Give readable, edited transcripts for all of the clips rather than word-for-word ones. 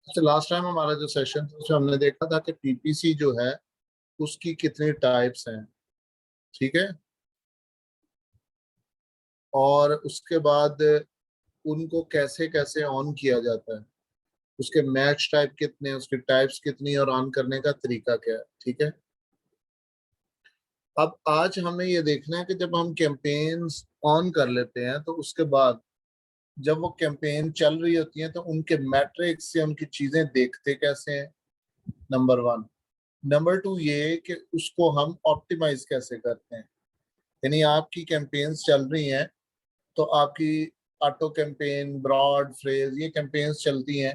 तो last time हमारा जो सेशन था उसमें हमने देखा था कि पीपीसी जो है उसकी कितनी टाइप्स हैं। ठीक है। और उसके बाद उनको कैसे कैसे ऑन किया जाता है, उसके मैच टाइप कितने, उसकी टाइप्स कितनी और ऑन करने का तरीका क्या है। ठीक है। अब आज हमें ये देखना है कि जब हम कैंपेन्स ऑन कर लेते हैं तो उसके बाद जब वो कैंपेन चल रही होती है तो उनके मैट्रिक्स से उनकी चीजें देखते कैसे हैं, नंबर वन। नंबर टू ये कि उसको हम ऑप्टिमाइज कैसे करते हैं। यानी आपकी कैंपेन्स चल रही हैं तो आपकी ऑटो कैंपेन, ब्रॉड फ्रेज, ये कैंपेन्स चलती हैं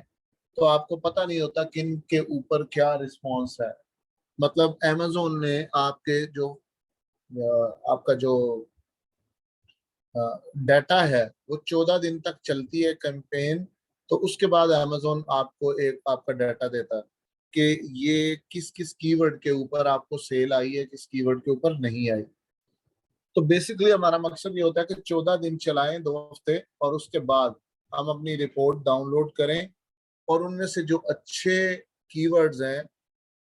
तो आपको पता नहीं होता किन के ऊपर क्या रिस्पॉन्स है। मतलब अमेजोन ने आपके जो आपका जो डाटा है वो 14 दिन तक चलती है कैंपेन। तो उसके बाद अमेजोन आपको एक आपका डाटा देता है कि ये किस किस कीवर्ड के ऊपर आपको सेल आई है, किस कीवर्ड के ऊपर नहीं आई। तो बेसिकली हमारा मकसद ये होता है कि 14 दिन चलाएं, 2 हफ्ते, और उसके बाद हम अपनी रिपोर्ट डाउनलोड करें और उनमें से जो अच्छे कीवर्ड्स हैं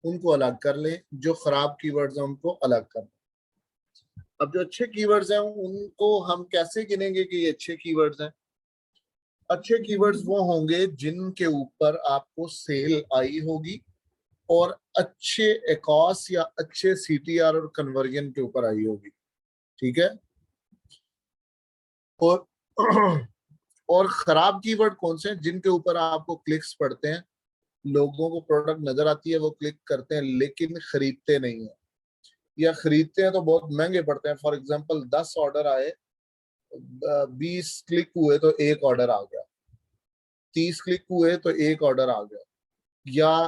उनको अलग कर लें, जो खराब कीवर्ड्स हैं उनको अलग कर लें। अब जो अच्छे कीवर्ड्स हैं उनको हम कैसे गिनेंगे कि ये अच्छे कीवर्ड्स हैं। अच्छे कीवर्ड्स वो होंगे जिनके ऊपर आपको सेल आई होगी और अच्छे एकॉस या अच्छे सीटीआर और कन्वर्जन के ऊपर आई होगी। ठीक है। और और खराब कीवर्ड कौन से हैं, जिनके ऊपर आपको क्लिक्स पड़ते हैं, लोगों को प्रोडक्ट नजर आती है, वो क्लिक करते हैं लेकिन खरीदते नहीं है, या खरीदते हैं तो बहुत महंगे पड़ते हैं। फॉर एग्जांपल 10 ऑर्डर आए, 20 क्लिक हुए तो एक ऑर्डर आ गया, 30 क्लिक हुए तो एक ऑर्डर आ गया, या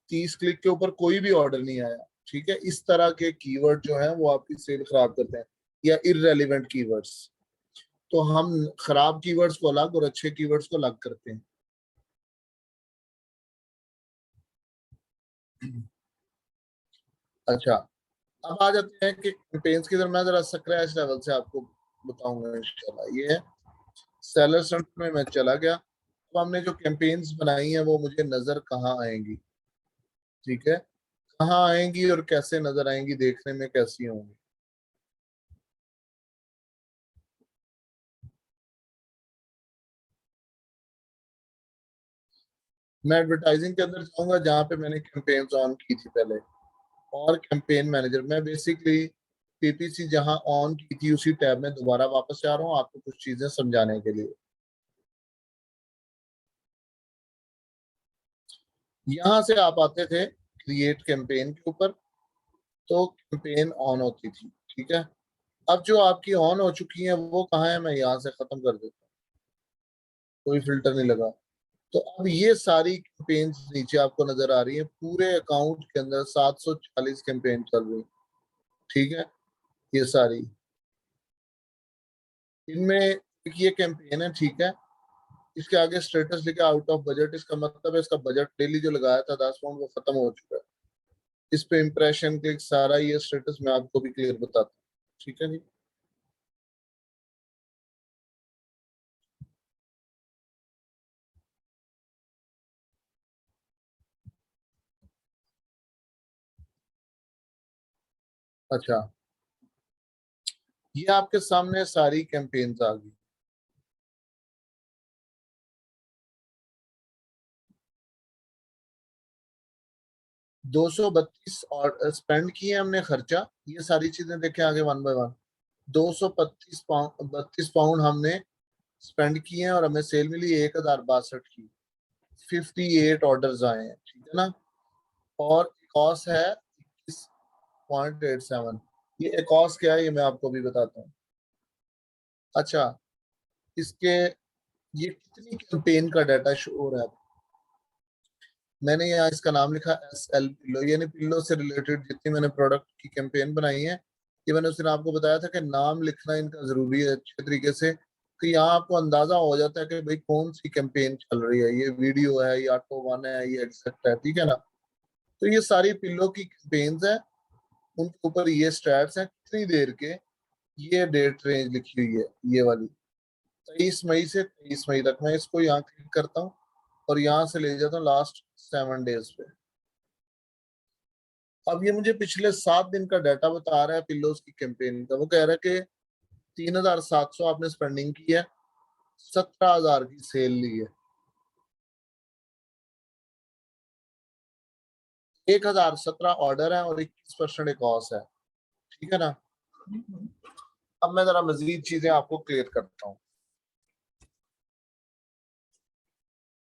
30 क्लिक के ऊपर कोई भी ऑर्डर नहीं आया। ठीक है। इस तरह के कीवर्ड जो है वो आपकी सेल खराब करते हैं, या इररेलेवेंट कीवर्ड्स। तो हम खराब कीवर्ड्स को अलग और अच्छे कीवर्ड्स को अलग करते हैं। अच्छा, अब आ जाते हैं कि कैंपेन्स की तरफ। मैं जरा स्क्रैच लेवल से आपको बताऊंगा इंशाल्लाह। ये है सेलर सेंटर में मैं चला गया। तो हमने जो कैंपेन्स बनाई हैं वो मुझे नजर कहाँ आएंगी। ठीक है। कहाँ आएंगी और कैसे नजर आएंगी, देखने में कैसी होंगी। मैं एडवर्टाइजिंग के अंदर जाऊंगा जहाँ पे मैंने कैंपेन्स ऑन की थी पहले, और कैंपेन मैनेजर। मैं बेसिकली पीपीसी जहां ऑन की थी उसी टैब में दोबारा वापस जा रहा हूँ आपको कुछ चीजें समझाने के लिए। यहाँ से आप आते थे क्रिएट कैंपेन के ऊपर, तो कैंपेन ऑन होती थी। ठीक है। अब जो आपकी ऑन हो चुकी है वो कहाँ है, मैं यहाँ से खत्म कर देता हूँ, कोई फिल्टर नहीं लगा। तो अब ये सारी कैंपेन्स नीचे आपको नजर आ रही है। पूरे अकाउंट के अंदर 740 कैंपेन चल रही। ठीक है। ये सारी, इनमें एक ये कैंपेन है। ठीक है। इसके आगे स्टेटस लिखा आउट ऑफ बजट, इसका मतलब है इसका बजट डेली जो लगाया था 10 पाउंड वो खत्म हो चुका है। इस पे इंप्रेशन क्लिक सारा ये स्टेटस मैं आपको भी क्लियर बताता हूँ। ठीक है जी। अच्छा, ये आपके सामने सारी कैंपेन्स आ गई। 232 और स्पेंड किए हमने खर्चा, ये सारी चीजें देखें आगे वन बाय वन। 232 पाउंड हमने स्पेंड किए हैं और हमें सेल मिली 1062 की। 58 ऑर्डर्स आए हैं। ठीक है ना। और कॉस्ट है 21.87। ये एकॉस क्या है ये मैं आपको भी बताता हूँ। अच्छा, इसके ये कितनी कैंपेन का डाटा शो हो रहा है। मैंने यहाँ इसका नाम लिखा SL पिल्लो, यानी पिल्लो से रिलेटेड जितनी मैंने प्रोडक्ट की कैंपेन बनाई है। ये मैंने उस दिन आपको बताया था कि नाम लिखना इनका जरूरी है अच्छे तरीके से, कि यहाँ आपको अंदाजा हो जाता है कि भाई कौन सी कैंपेन चल रही है, ये वीडियो है, ये ऑटो वन है, ये एग्जैक्ट है। ठीक है ना। तो ये सारी पिल्लो की कैंपेन्स है, उनके ऊपर ये स्टैट्स हैं कितनी देर के। ये डेट रेंज लिखी हुई है ये वाली, 23 मई से 23 मई तक। मैं इसको यहाँ क्लिक करता हूँ और यहाँ से ले जाता हूँ लास्ट 7 डेज पे। अब ये मुझे पिछले 7 दिन का डाटा बता रहा है पिल्लोस की कैंपेन का। वो कह रहा है कि 3,700 आपने स्पेंडिंग की है, 17,000 की सेल ली है, 1,017 ऑर्डर है और 21% एक कॉस्ट है। ठीक है ना। अब मैं जरा मजीद चीजें आपको क्लियर करता हूँ।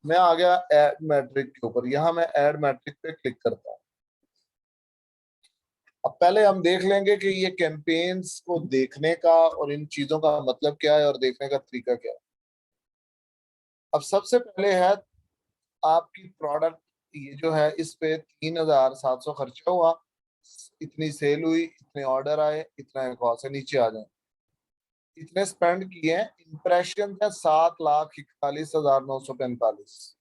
मैं आ गया एड मैट्रिक के ऊपर। यहाँ मैं एड मैट्रिक पे क्लिक करता हूँ। अब पहले हम देख लेंगे कि ये कैंपेन्स को देखने का और इन चीजों का मतलब क्या है और देखने का तरीका क्या है। अब सबसे पहले है आपकी प्रोडक्ट, ये जो है इस पे 3,700 खर्चा हुआ, इतनी सेल हुई, इतने ऑर्डर आए, इतना कॉस्ट है। नीचे आ जाए, इतने स्पेंड किए हैं। इंप्रेशन है 7,41,945।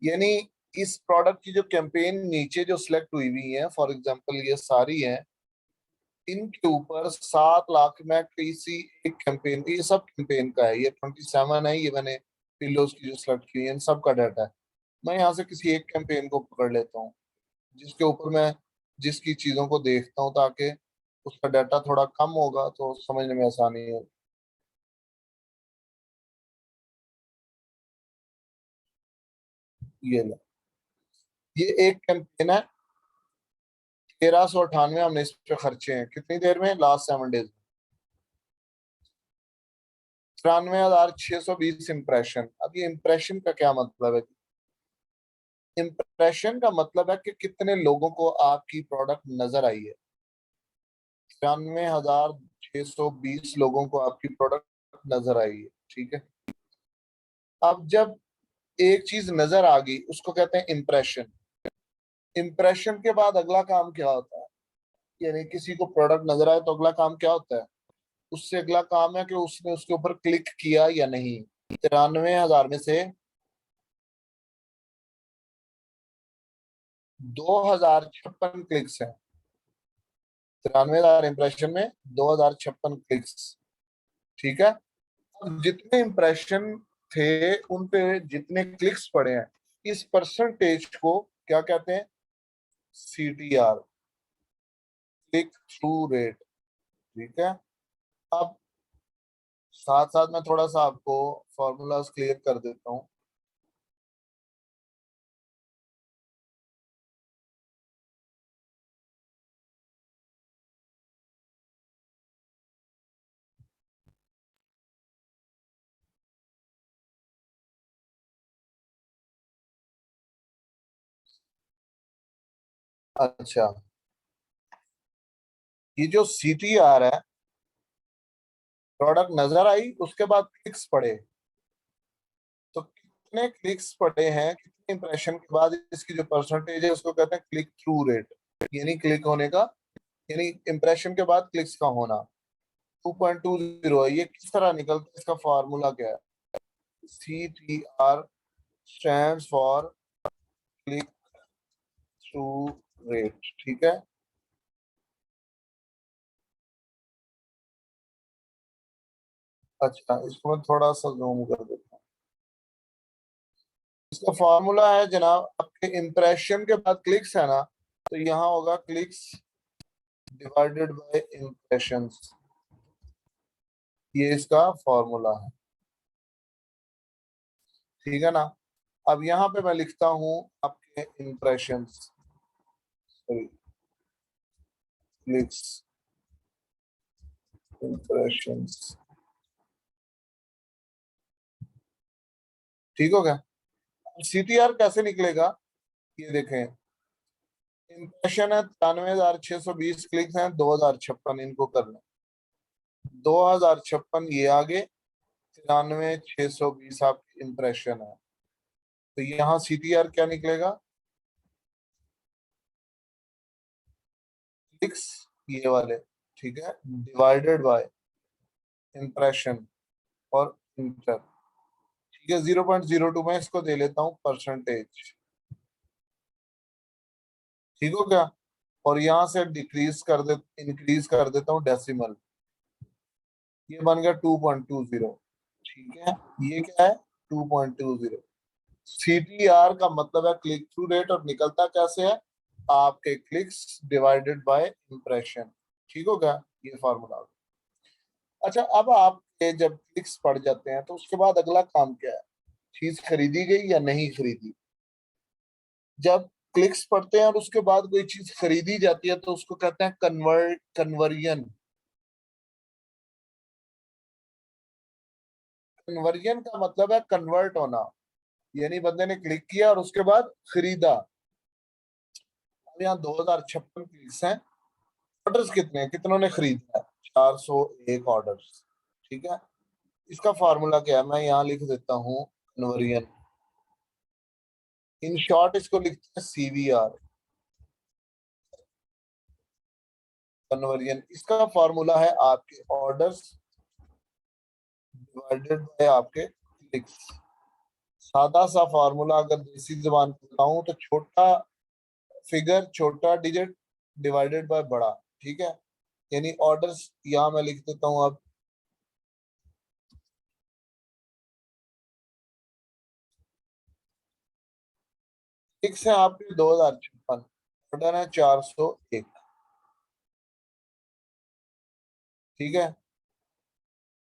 यानी इस प्रोडक्ट की जो कैंपेन नीचे जो सिलेक्ट हुई हुई है, फॉर एग्जांपल ये सारी हैं, इनके ऊपर 7 लाख में किसी एक कैंपेन, ये सब कैंपेन का है, ये 27 है, ये मैंने पिलोज की जो सिलेक्ट की है इन सब का डाटा है। मैं यहाँ से किसी एक कैंपेन को पकड़ लेता हूँ जिसके ऊपर मैं जिसकी चीजों को देखता हूँ, ताकि उसका डाटा थोड़ा कम होगा तो समझने में आसानी हो। ये लो, ये एक कैंपेन है, 1,398 हमने इस पे खर्चे हैं। कितनी देर में? Last 7 days. 93,620 इम्प्रेशन। अब ये इम्प्रेशन का क्या मतलब है? इम्प्रेशन का मतलब है कि कितने लोगों को आपकी प्रोडक्ट नजर आई है। 93,620 लोगों को आपकी प्रोडक्ट नजर आई है। ठीक है। अब जब एक चीज नजर आ गई उसको कहते हैं इम्प्रेशन। इम्प्रेशन के बाद अगला काम क्या होता है? यानी किसी को प्रोडक्ट नजर आए तो अगला काम क्या होता है? उससे अगला काम है कि उसने उसके ऊपर क्लिक किया या नहीं। 93,000 में से 2,056 क्लिक्स हैं। 93,000 इंप्रेशन में 2,056 क्लिक्स। ठीक है। अब जितने इंप्रेशन थे उन पे जितने क्लिक्स पड़े हैं, इस परसेंटेज को क्या कहते हैं? CTR, click through rate. ठीक है। अब साथ साथ मैं थोड़ा सा आपको फॉर्मूलाज क्लियर कर देता हूँ। अच्छा, ये जो CTR है, प्रोडक्ट नजर आई उसके बाद क्लिक्स पड़े, तो कितने क्लिक्स पड़े हैं, कितने इंप्रेशन के बाद इसकी जो परसेंटेज है उसको कहते हैं क्लिक थ्रू रेट। यानी क्लिक होने का, यानी इंप्रेशन के बाद क्लिक्स का होना। 2.20 है। ये किस तरह निकलता है? इसका फार्मूला क्या है? CTR stands for click through rate. ठीक है। अच्छा, इसको मैं थोड़ा सा जूम कर देता हूँ। इसका फार्मूला है जनाब, आपके इंप्रेशन के बाद क्लिक्स है ना, तो यहाँ होगा क्लिक्स डिवाइडेड बाय इंप्रेशंस। ये इसका फॉर्मूला है। ठीक है ना। अब यहाँ पे मैं लिखता हूँ आपके इंप्रेशंस, सॉरी, क्लिक्स, इंप्रेशंस। ठीक हो गया। CTR कैसे निकलेगा? ये देखें, इंप्रेशन है 93,620, क्लिक्स हैं 2,056, इनको करना 2,056, ये आगे 93,620 आपकी इंप्रेशन है। तो यहाँ CTR क्या निकलेगा? क्लिक्स, ये वाले, ठीक है, डिवाइडेड बाय इंप्रेशन और इंटर। ठीक है, 0.02 में इसको दे लेता हूँ परसेंटेज। ठीक हो गया। और यहाँ से डिक्रीज कर दे, इंक्रीज कर देता हूँ डेसिमल। ये बन गया 2.20। ठीक है। ये क्या है? 2.20। CTR का मतलब है क्लिक थ्रू रेट, और निकलता कैसे है, आपके क्लिक्स डिवाइडेड बाय इम्प्रेशन। ठीक हो गया ये फॉर्मूला। अच्छा, अब आपके जब क्लिक्स पड़ जाते हैं तो उसके बाद अगला काम क्या है, चीज खरीदी गई या नहीं खरीदी। जब क्लिक्स पड़ते हैं और उसके बाद कोई चीज खरीदी जाती है तो उसको कहते हैं कन्वर्जन। कन्वर्जन का मतलब है कन्वर्ट होना, यानी बंदे ने क्लिक किया और उसके बाद खरीदा। अब यहाँ 2056 क्लिक्स हैं, ऑर्डर्स कितने हैं, कितनों ने खरीदा है, 401 ऑर्डर्स। ठीक है, इसका फार्मूला क्या है, मैं यहाँ लिख देता हूँ कन्वर्जन। इन शॉर्ट इसको लिखते हैं CVR, कन्वर्जन। इसका फॉर्मूला है आपके ऑर्डर्स डिवाइडेड बाय आपके क्लिक्स। सादा सा फॉर्मूला अगर देसी जबान में बताऊं तो छोटा फिगर, छोटा डिजिट डिवाइडेड बाय बड़ा। ठीक है, यानी ऑर्डर्स यहाँ मैं लिख देता हूँ अब, क्लिक्स है आपके 2056, ऑर्डर है 401। ठीक है,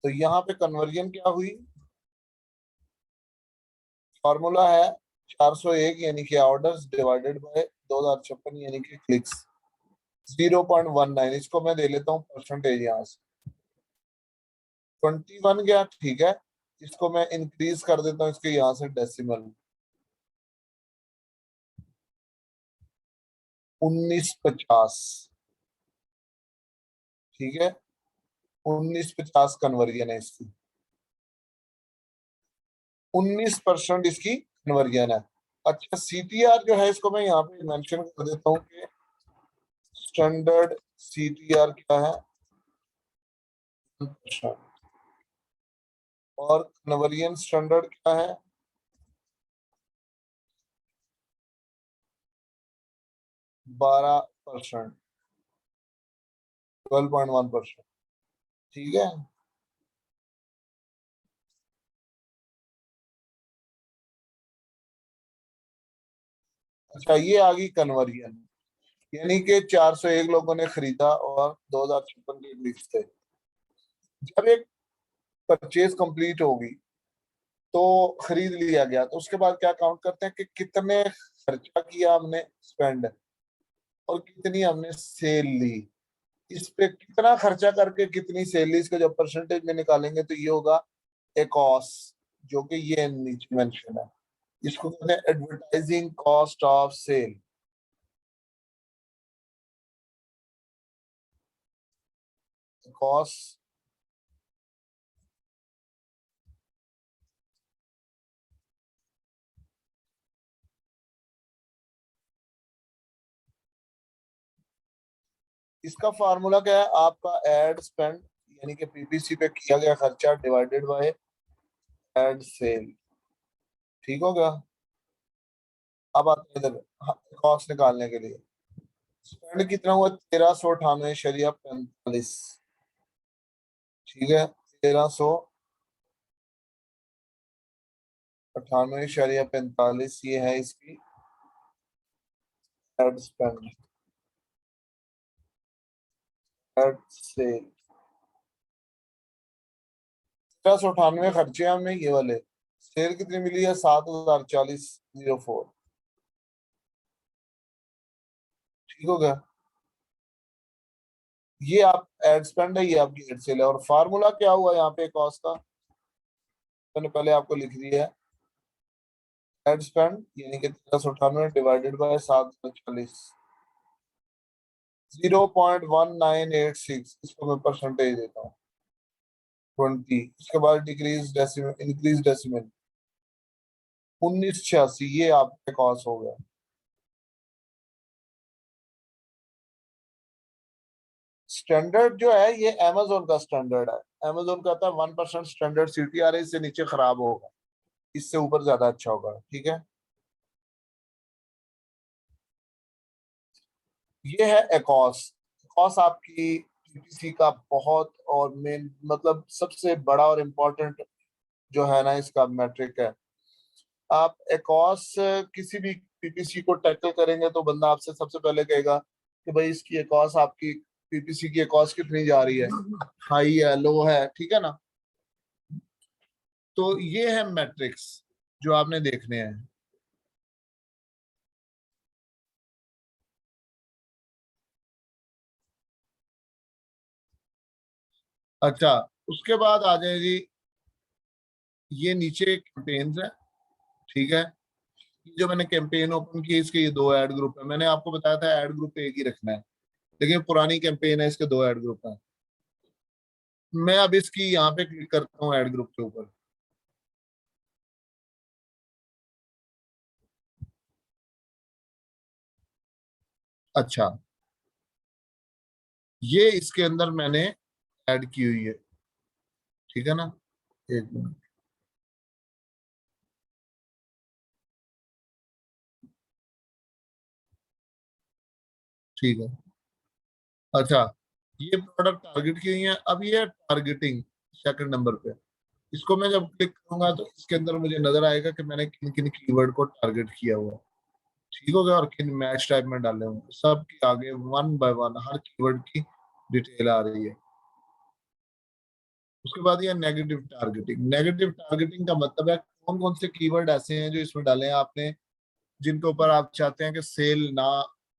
तो यहाँ पे कन्वर्जन क्या हुई, फॉर्मूला है 401 यानी कि ऑर्डर्स डिवाइडेड बाय 2056 यानी कि क्लिक्स। 0.19, इसको मैं दे लेता हूँ परसेंटेज यहाँ से, 21 गया। ठीक है, इसको मैं इंक्रीज कर देता हूँ इसके यहाँ से डेसिमल, 1950। ठीक है, 1950 कन्वर्जन है इसकी, 19% इसकी कन्वर्जन है। अच्छा, CTR जो है इसको मैं यहाँ पे मेंशन कर देता हूँ कि स्टैंडर्ड CTR क्या है, 1%। और कन्वर्जन स्टैंडर्ड क्या है, 12%, 12.1%। ठीक है, अच्छा ये आ गई कन्वर्जन, यानी कि 401 लोगों ने खरीदा और 2056 के क्लिक्स थे। जब एक परचेज कंप्लीट होगी तो खरीद लिया गया, तो उसके बाद क्या काउंट करते हैं कि कितने खर्चा किया हमने, स्पेंड, और कितनी हमने सेल ली। इस पे कितना खर्चा करके कितनी सेल ली, इसका जब परसेंटेज में निकालेंगे तो ये होगा एकॉस, जो कि ये नीचे मेंशन है। इसको कहते हैं advertising cost of sale. Cost, इसका फार्मूला क्या है, आपका एड स्पेंड यानी कि PPC पे किया गया खर्चा डिवाइडेड बाय एड सेल। ठीक हो गया। अब आते हैं इधर कॉस्ट निकालने के लिए। स्पेंड कितना हुआ, 1398.45। ठीक है, 1398.45 ये है इसकी एड स्पेंड, एड सेल। 1398 खर्चे हमने ये वाले, सेल कितनी मिली है, 7040.04। ठीक हो गया, ये आप एड स्पेंड है, ये आपकी एड सेल है। और फार्मूला क्या हुआ यहाँ पे कॉस्ट का, मैंने पहले आपको लिख दिया है, एड स्पेंड यानी कि 1398 डिवाइडेड बाय 740, 0.1986, इसको मैं परसेंटेज देता हूँ 20। इसके बाद डिक्रीज डेसिमल, इंक्रीज डेसिमल 1986, ये आपके कॉस्ट हो गया। स्टैंडर्ड जो है ये अमेजोन का स्टैंडर्ड है। अमेजोन कहता है 1% स्टैंडर्ड CTR है, इससे नीचे खराब होगा, इससे ऊपर ज्यादा अच्छा होगा। ठीक है, ये है एकॉस। एकॉस आपकी PPC का बहुत और मेन मतलब सबसे बड़ा और इम्पोर्टेंट जो है ना इसका मैट्रिक है। आप एकॉस किसी भी पीपीसी को टैकल करेंगे तो बंदा आपसे सबसे पहले कहेगा कि भाई इसकी एकॉस, आपकी पीपीसी की एकॉस कितनी जा रही है, हाई है, लो है, ठीक है ना। तो ये है मैट्रिक्स जो आपने देखने हैं। अच्छा, उसके बाद आ जाए जी, ये नीचे कैंपेन्स है, ठीक है। जो मैंने कैंपेन ओपन की इसके ये दो ऐड ग्रुप है, मैंने आपको बताया था ऐड ग्रुप एक ही रखना है, लेकिन पुरानी कैंपेन है इसके दो ऐड ग्रुप है। मैं अब इसकी यहाँ पे क्लिक करता हूँ ऐड ग्रुप के ऊपर। अच्छा, ये इसके अंदर मैंने ऐड की हुई है, ठीक है ना। एक मिनट, ठीक है। अच्छा, ये प्रोडक्ट टारगेट की हुई है, अब ये है टारगेटिंग सेकंड नंबर पे। इसको मैं जब क्लिक करूंगा तो इसके अंदर मुझे नजर आएगा कि मैंने किन किन कीवर्ड को टारगेट किया हुआ है, ठीक हो गया, और किन मैच टाइप में डाले हुए हैं। सब के आगे one by one her keyword की डिटेल आ रही है। उसके बाद ये नेगेटिव टारगेटिंग। नेगेटिव टारगेटिंग का मतलब है कौन कौन से कीवर्ड ऐसे हैं जो इसमें डाले हैं आपने, जिनके ऊपर आप चाहते हैं कि सेल ना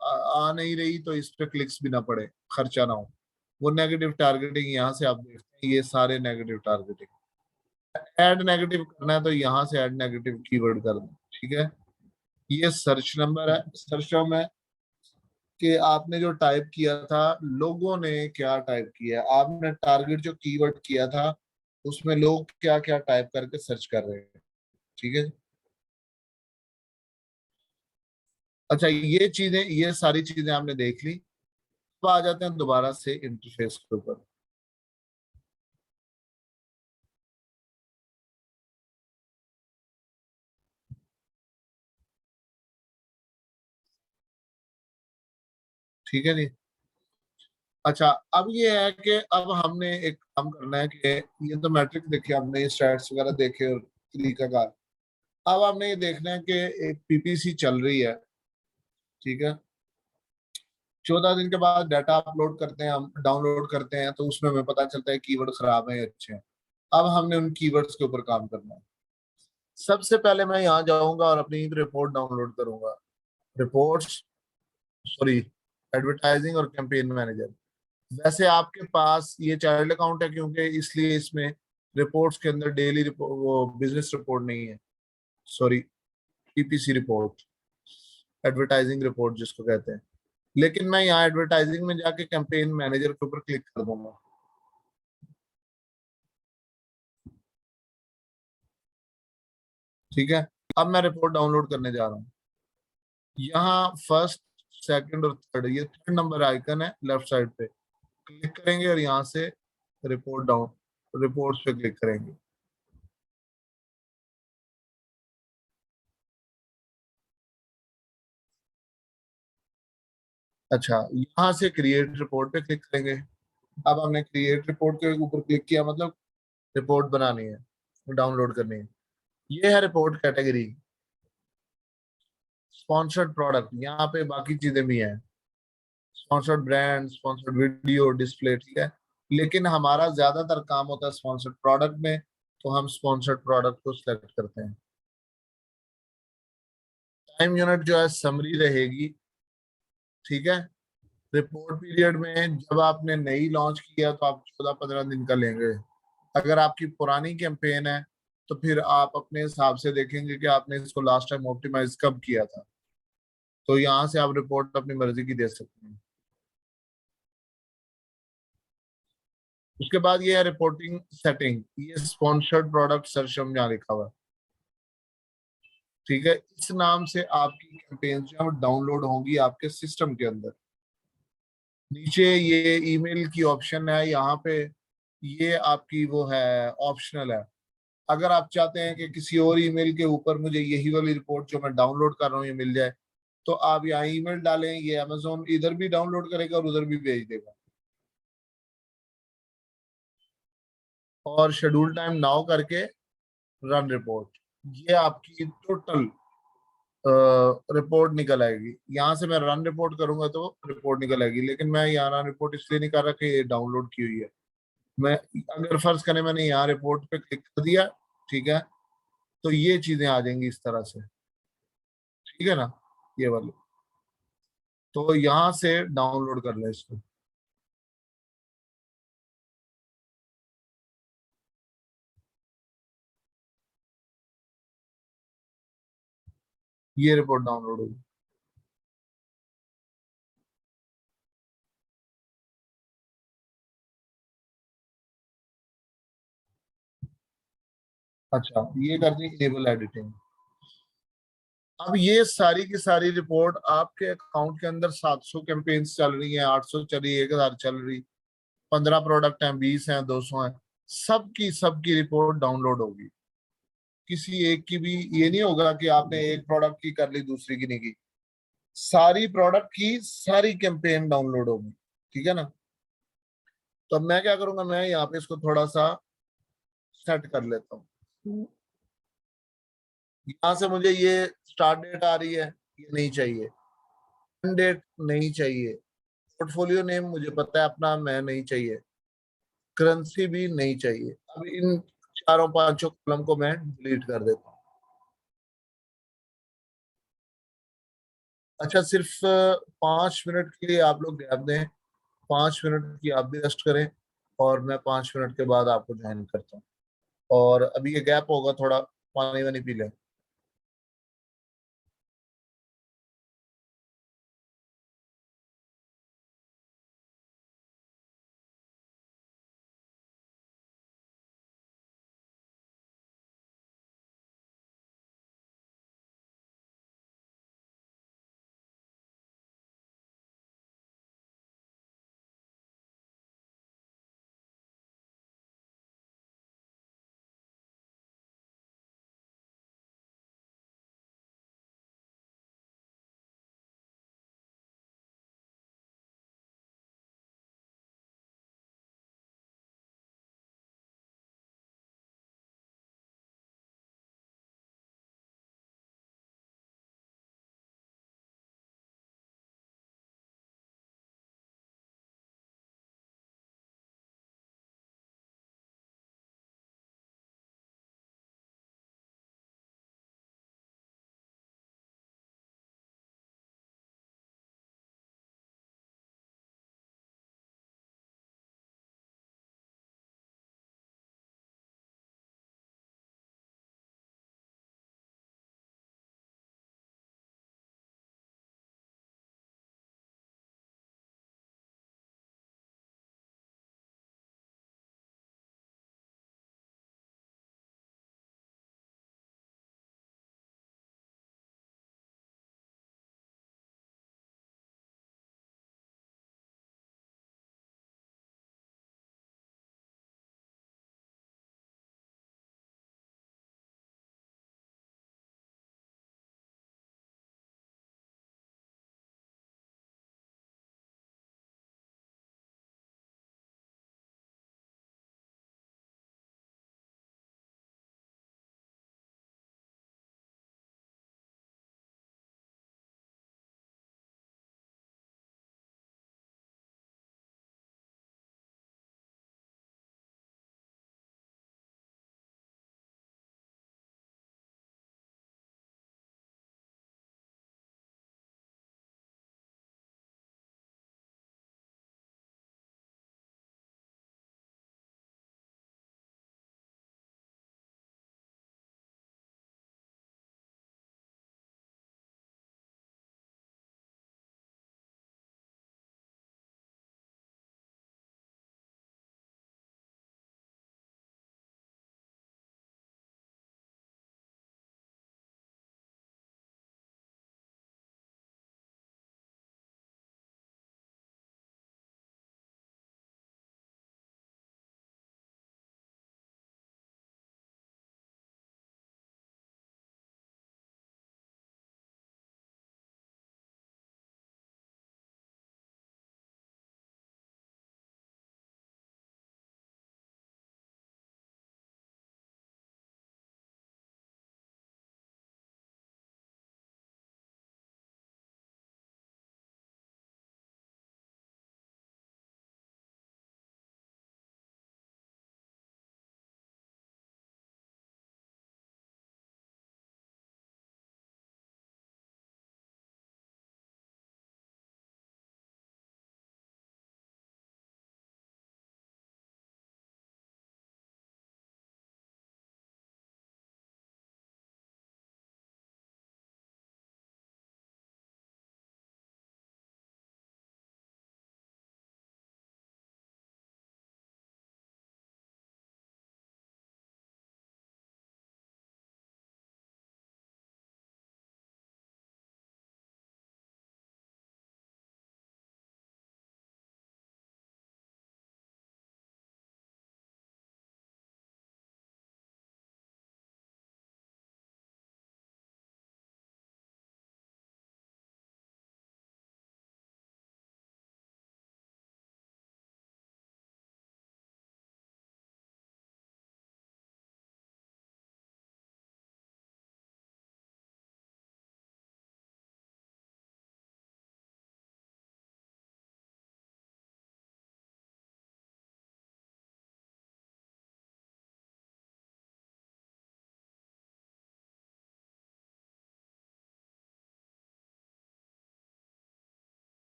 आ नहीं रही तो इस पे क्लिक्स भी ना पड़े, खर्चा ना हो। वो नेगेटिव टारगेटिंग यहाँ से आप देखते हैं, ये सारे नेगेटिव टारगेटिंग। ऐड नेगेटिव करना है तो यहाँ से ऐड नेगेटिव कीवर्ड कर दो, ठीक है। ये सर्च नंबर है, सर्च टर्म है, कि आपने जो टाइप किया था, लोगों ने क्या टाइप किया, आपने टारगेट जो कीवर्ड किया था उसमें लोग क्या क्या टाइप करके सर्च कर रहे हैं, ठीक है। अच्छा, ये चीजें, ये सारी चीजें आपने देख ली। अब आ जाते हैं दोबारा से इंटरफेस के ऊपर। ठीक है जी। अच्छा, अब ये है कि अब हमने एक काम करना है कि ये तो मैट्रिक देखे हमने, ये स्टैट्स वगैरह देखे और तरीका। अब हमने ये देखना है कि एक पीपीसी चल रही है, ठीक है। 14 दिन के बाद डाटा अपलोड करते हैं, हम डाउनलोड करते हैं, तो उसमें हमें पता चलता है कीवर्ड खराब है या अच्छे हैं। अब हमने उन कीवर्ड्स के ऊपर काम करना है। सबसे पहले मैं यहाँ जाऊंगा और अपनी रिपोर्ट डाउनलोड करूंगा। रिपोर्ट्स, सॉरी, एडवर्टाइजिंग और कैंपेन मैनेजर। वैसे आपके पास ये चाइल्ड अकाउंट है क्योंकि इसलिए इसमें रिपोर्ट्स के अंदर डेली रिपोर्ट, वो बिजनेस रिपोर्ट नहीं है, sorry, PPC report, advertising report जिसको कहते हैं। लेकिन मैं यहाँ एडवर्टाइजिंग में जाके कैंपेन मैनेजर के ऊपर क्लिक कर दूंगा, ठीक है। अब मैं रिपोर्ट डाउनलोड करने जा रहा हूँ। यहाँ फर्स्ट, सेकंड और थर्ड, ये थर्ड नंबर आइकन है लेफ्ट साइड पे, क्लिक करेंगे और यहाँ से रिपोर्ट डाउन, रिपोर्ट्स पे क्लिक करेंगे। अच्छा, यहाँ से क्रिएट रिपोर्ट पे क्लिक करेंगे। अब हमने क्रिएट रिपोर्ट के ऊपर क्लिक किया, मतलब रिपोर्ट बनानी है, डाउनलोड करनी है। ये है रिपोर्ट कैटेगरी, स्पॉन्सर्ड प्रोडक्ट, यहाँ पे बाकी चीजें भी हैं, sponsored brand, sponsored video, display, ठीक है। लेकिन हमारा ज्यादातर काम होता है स्पॉन्सर्ड प्रोडक्ट में, तो हम स्पॉन्सर्ड प्रोडक्ट को सिलेक्ट करते हैं। टाइम यूनिट जो है समरी रहेगी, ठीक है। रिपोर्ट पीरियड में जब आपने नई लॉन्च किया तो आप 14-15 दिन का लेंगे। अगर आपकी पुरानी कैंपेन है तो फिर आप अपने हिसाब से देखेंगे कि आपने इसको लास्ट टाइम ऑप्टिमाइज कब किया था, तो यहाँ से आप रिपोर्ट अपनी मर्जी की दे सकते हैं। उसके बाद ये है रिपोर्टिंग सेटिंग, ये स्पॉन्सर्ड प्रोडक्ट सर्च यहाँ लिखा हुआ है, ठीक है। इस नाम से आपकी कैंपेन जो है डाउनलोड होंगी आपके सिस्टम के अंदर। नीचे ये ईमेल की ऑप्शन है यहाँ पे, ये आपकी वो है, ऑप्शनल है। अगर आप चाहते हैं कि किसी और ईमेल के ऊपर मुझे यही वाली रिपोर्ट जो मैं डाउनलोड कर रहा हूँ ये मिल जाए, तो आप यहाँ ईमेल डालें, ये अमेजोन इधर भी डाउनलोड करेगा और उधर भी भेज देगा। और शेड्यूल टाइम नाउ करके रन रिपोर्ट, ये आपकी टोटल रिपोर्ट निकल आएगी। यहाँ से मैं रन रिपोर्ट करूंगा तो रिपोर्ट निकल आएगी, लेकिन मैं यहाँ रन रिपोर्ट इसलिए नहीं कर रहा कि ये डाउनलोड की हुई है। मैं, अगर फर्ज करें मैंने यहाँ रिपोर्ट पे क्लिक कर दिया, ठीक है, तो ये चीजें आ जाएंगी इस तरह से, ठीक है ना, ये वाली। तो यहाँ से डाउनलोड कर ले इसको। ये रिपोर्ट डाउनलोड होगी। अच्छा, ये कर दी इनेबल एडिटिंग। अब ये सारी की सारी रिपोर्ट आपके अकाउंट के अंदर 700 कैंपेन्स चल रही हैं, 800 चल रही है, 1000 चल रही, 15 प्रोडक्ट हैं, 20 हैं, 200 हैं, सबकी रिपोर्ट डाउनलोड होगी। किसी एक की भी ये नहीं होगा कि आपने एक प्रोडक्ट की कर ली दूसरी की नहीं की। सारी प्रोडक्ट की सारी कैंपेन डाउनलोड होगी, ठीक है ना। तो अब मैं क्या करूंगा, मैं यहाँ पे इसको थोड़ा सा सेट कर लेता हूँ। यहाँ से मुझे ये स्टार्ट डेट आ रही है, ये नहीं चाहिए। डेट नहीं चाहिए। पोर्टफोलियो नेम मुझे पता है अपना, मैं नहीं चाहिए। करेंसी भी नहीं चाहिए। अब इन चारों पांचों कॉलम को मैं डिलीट कर देता हूँ। अच्छा, सिर्फ 5 मिनट के लिए आप लोग गैप दें। 5 मिनट की आप भी रेस्ट करें, और मैं 5 मिनट के बाद आपको ज्वाइन करता हूँ। और अभी ये गैप होगा थोड़ा, पानी वानी पी लें।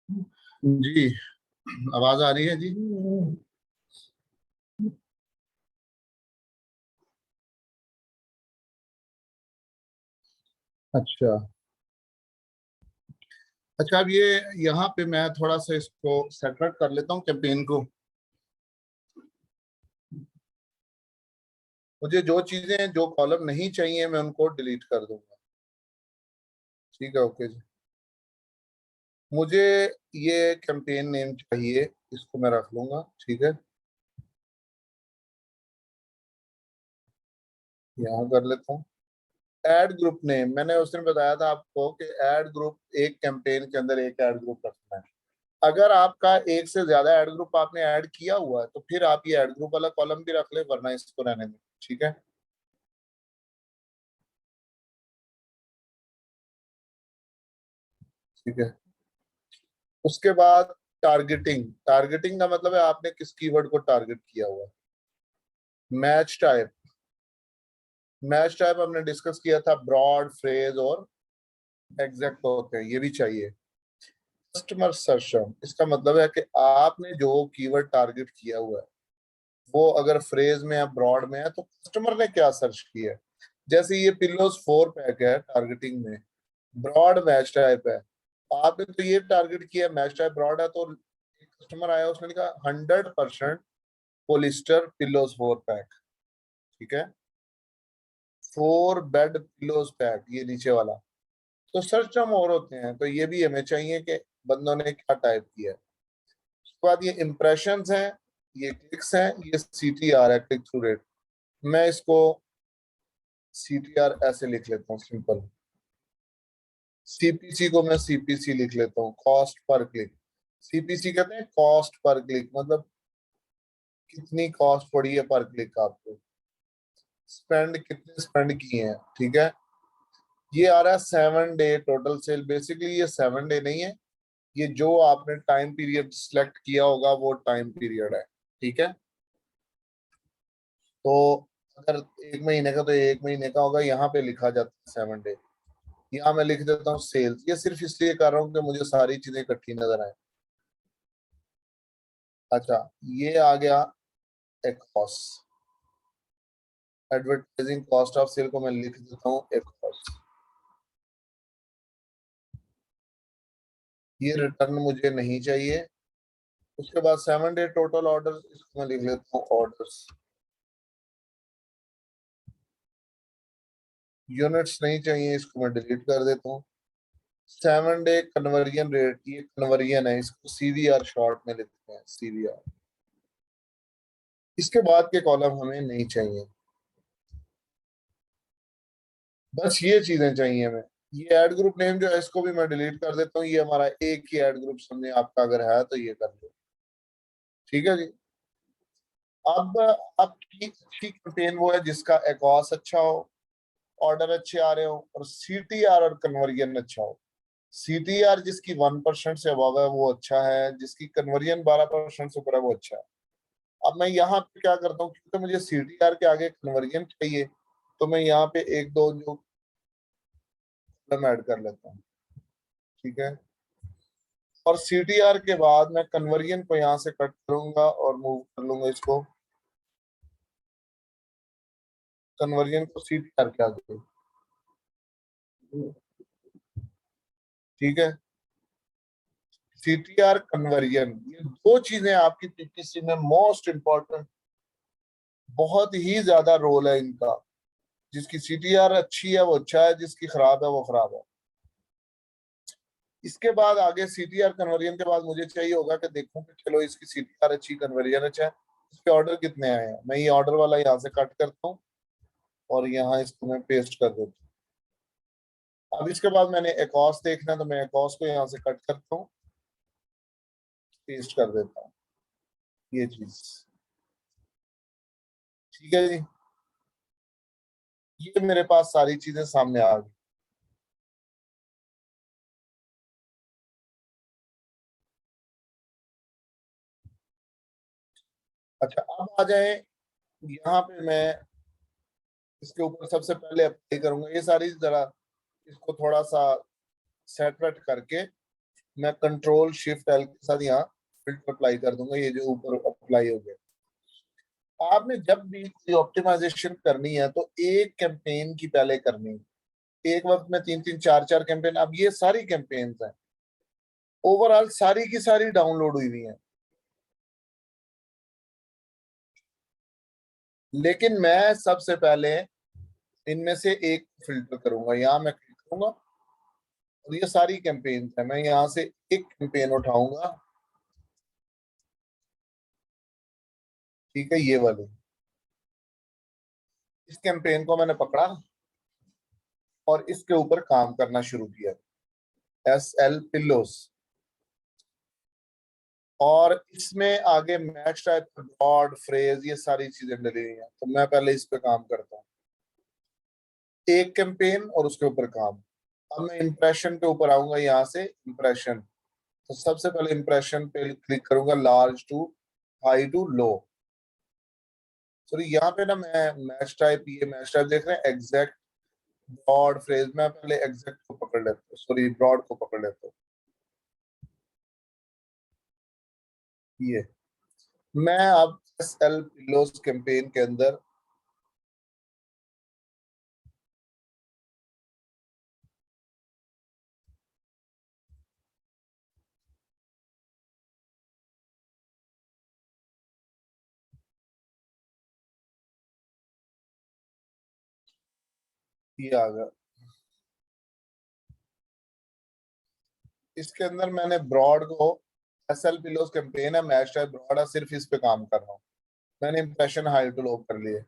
जी, आवाज आ रही है जी। अच्छा। अच्छा, अब ये यहाँ पे मैं थोड़ा सा इसको सेपरेट कर लेता हूँ कैंपेन को। मुझे जो चीजें, जो कॉलम नहीं चाहिए, मैं उनको डिलीट कर दूंगा। ठीक है, ओके जी। मुझे ये कैंपेन नेम चाहिए, इसको मैं रख लूंगा। ठीक है, यहाँ कर लेता हूँ। एड ग्रुप नेम, मैंने उस दिन बताया था आपको कि एड ग्रुप, एक कैंपेन के अंदर एक एड ग्रुप रखना है। अगर आपका एक से ज्यादा एड ग्रुप आपने ऐड किया हुआ है तो फिर आप ये एड ग्रुप वाला कॉलम भी रख ले, वरना इसको रहने दें। ठीक है। ठीक है, उसके बाद टारगेटिंग। टारगेटिंग का मतलब है आपने किस कीवर्ड को टारगेट किया हुआ है। Match type. मैच टाइप हमने डिस्कस किया था, ब्रॉड, फ्रेज और एग्जैक्ट होते हैं, ये भी चाहिए। कस्टमर सर्चम, इसका मतलब है कि आपने जो कीवर्ड टारगेट किया हुआ है वो अगर फ्रेज में या ब्रॉड में है तो कस्टमर ने क्या सर्च किया है। जैसे ये पिल्लोज 4 पैक है, टारगेटिंग में ब्रॉड मैच टाइप है। आपने तो ये टारगेट किया, मैच टाइप ब्रॉड है, तो एक कस्टमर आया, उसने लिखा 100% पोलिस्टर पिल्लोज 4 पैक। ठीक है, 4 बेड पिल्लोज पैक, ये नीचे वाला। तो सर्च टर्म और होते हैं, तो ये भी हमें चाहिए कि बंदों ने क्या टाइप किया है। उसके बाद ये इम्प्रेशंस हैं, ये क्लिक्स हैं, ये CTR है, क्लिक थ्रू रेट। मैं इसको CTR ऐसे लिख लेता हूँ, सिंपल। CPC को मैं CPC लिख लेता हूँ, कॉस्ट पर क्लिक। CPC कहते हैं कॉस्ट पर क्लिक, मतलब कितनी कॉस्ट पड़ी है पर क्लिक आपको, स्पेंड कितने स्पेंड किए हैं। ठीक है, ये आ रहा है 7 डे टोटल सेल। बेसिकली ये 7 डे नहीं है, ये जो आपने टाइम पीरियड सिलेक्ट किया होगा वो टाइम पीरियड है। ठीक है, तो अगर 1 महीने का, तो 1 महीने का होगा, यहाँ पे लिखा जाता है 7 डे। यहाँ मैं लिख देता हूँ सेल्स। ये सिर्फ इसलिए कर रहा हूँ कि मुझे सारी चीजें इकट्ठी नजर आए। अच्छा, ये आ गया एक cost. Advertising cost of sale को मैं लिख देता हूँ एक कॉस्ट। ये रिटर्न मुझे नहीं चाहिए। उसके बाद 7 डे टोटल ऑर्डर, इसको मैं लिख लेता हूँ ऑर्डर्स। यूनिट्स नहीं चाहिए, इसको मैं डिलीट कर देता हूँ। 7 डे कन्वर्जन रेट, ये कन्वर्जन है, इसको CVR शॉर्ट में लिखते हैं, CVR। इसके बाद के कॉलम हमें नहीं चाहिए, बस ये चीजें चाहिए हमें। ये एड ग्रुप नेम जो है इसको भी मैं डिलीट कर देता हूँ, ये हमारा एक ही एड ग्रुप समझे आपका अगर है तो ये कर लो। ठीक है जी। अब आपकी अच्छी कैंपेन वो है जिसका एकॉस अच्छा हो, ऑर्डर अच्छे आ रहे हो, और CTR और कन्वर्जन अच्छा हो। CTR जिसकी 1% से अबव है वो अच्छा है, जिसकी कन्वर्जन 12% से ऊपर है वो अच्छा है। अब मैं यहाँ पे क्या करता हूँ, क्योंकि मुझे CTR के आगे कन्वर्जन चाहिए, तो मैं यहाँ पे एक दो जो कॉलम ऐड कर लेता हूँ। ठीक है, और CTR के बाद मैं कन्वर्जन को यहाँ से कट करूंगा और मूव कर लूंगा इसको, कन्वर्जन को CTR के आगे। ठीक है, CTR कन्वर्जन, ये दो चीजें आपकी PPC में मोस्ट इंपॉर्टेंट, बहुत ही ज्यादा रोल है इनका। जिसकी CTR अच्छी है वो अच्छा है, जिसकी खराब है वो खराब है। इसके बाद आगे CTR कन्वर्जन के बाद मुझे चाहिए होगा कि देखूं कि चलो इसकी CTR अच्छी, कन्वर्जन अच्छा है, इसके ऑर्डर कितने आए हैं। मैं ये ऑर्डर वाला यहाँ से कट करता हूँ और यहाँ इसको मैं पेस्ट कर देता हूँ। अब इसके बाद मैंने एकॉस देखना है, तो मैं एकॉस को यहाँ से कट करता हूँ, पेस्ट कर देता हूँ, ये चीज। ठीक है जी, ये मेरे पास सारी चीजें सामने आ गई। अच्छा, अब आ जाए यहाँ पे। मैं इसके ऊपर सबसे पहले अप्लाई करूंगा ये सारी, जरा इसको थोड़ा सा सेट वेट करके मैं कंट्रोल शिफ्ट एल के साथ यहाँ फिल्टर अप्लाई कर दूंगा, ये जो ऊपर अप्लाई हो गया। आपने जब भी कोई ऑप्टिमाइजेशन करनी है तो एक कैंपेन की पहले करनी है। एक वक्त में 3 3 4 4 कैंपेन, अब ये सारी कैंपेन्स हैं, ओवरऑल सारी की सारी डाउनलोड हुई हुई हैं। लेकिन मैं सबसे पहले इनमें से एक फिल्टर करूंगा, यहाँ मैं क्लिक करूंगा और ये सारी कैंपेन्स है, मैं यहाँ से एक कैंपेन उठाऊंगा, ठीक है, ये वाली। इस कैंपेन को मैंने पकड़ा और इसके ऊपर काम करना शुरू किया, SL पिल्लोस। और इसमें आगे मैच टाइप, ब्रॉड, फ्रेज, ये सारी चीजें डली हुई हैं, तो मैं पहले इस पे काम करता हूँ, एक कैंपेन और उसके ऊपर काम। अब मैं इंप्रेशन पे ऊपर आऊंगा, यहाँ से इंप्रेशन, तो सबसे पहले इंप्रेशन पे क्लिक करूंगा, large to high to low. Sorry, यहाँ पे ना मैं मैच टाइप, ये मैच टाइप देख रहे हैं, एग्जैक्ट, ब्रॉड, फ्रेज, मैं पहले एग्जैक्ट को पकड़ लेता हूँ, सॉरी ब्रॉड को पकड़ लेता हूँ। ये मैं अब SL पिलोस कैंपेन के अंदर ये आ गया। इसके अंदर मैंने ब्रॉड को, SL पिलोस कैंपेन है, मैच टाइप ब्रॉड है, सिर्फ इस पे काम कर रहा हूँ। मैंने इंप्रेशन हाई टू लो कर लिए।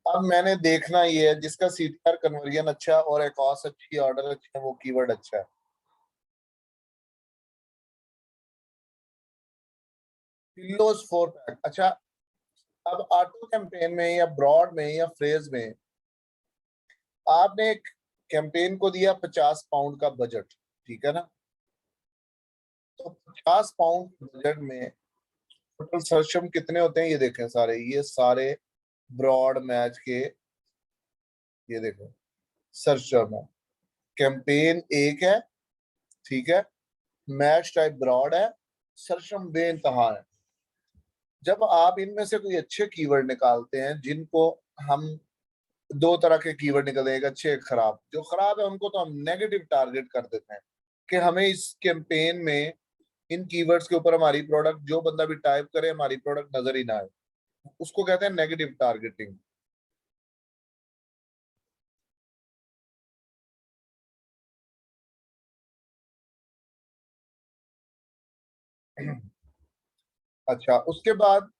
अब मैंने देखना ये है जिसका CTR कन्वर्जन अच्छा है और एकॉस अच्छी, ऑर्डर अच्छी है, वो कीवर्ड अच्छा है। पिल्लोस 4 पैक, अच्छा। अब ऑटो कैंपेन में या ब्रॉड में या फ्रेज में आपने एक कैंपेन को दिया 50 पाउंड का बजट, ठीक है ना, तो 50 पाउंड बजट में टोटल सर्चम कितने होते हैं, ये देखें सारे, ये सारे ब्रॉड मैच के, ये देखो सर्चम है, कैंपेन एक है, ठीक है, मैच टाइप ब्रॉड है, सर्चम बेइंतहा है। जब आप इनमें से कोई अच्छे कीवर्ड निकालते हैं, जिनको हम, दो तरह के कीवर्ड निकलते हैं, एक अच्छे एक खराब, जो खराब है उनको तो हम नेगेटिव टारगेट कर देते हैं कि हमें इस कैंपेन में इन कीवर्ड्स के ऊपर हमारी प्रोडक्ट, जो बंदा भी टाइप करे, हमारी प्रोडक्ट नजर ही ना आए, उसको कहते हैं नेगेटिव टारगेटिंग। अच्छा, उसके बाद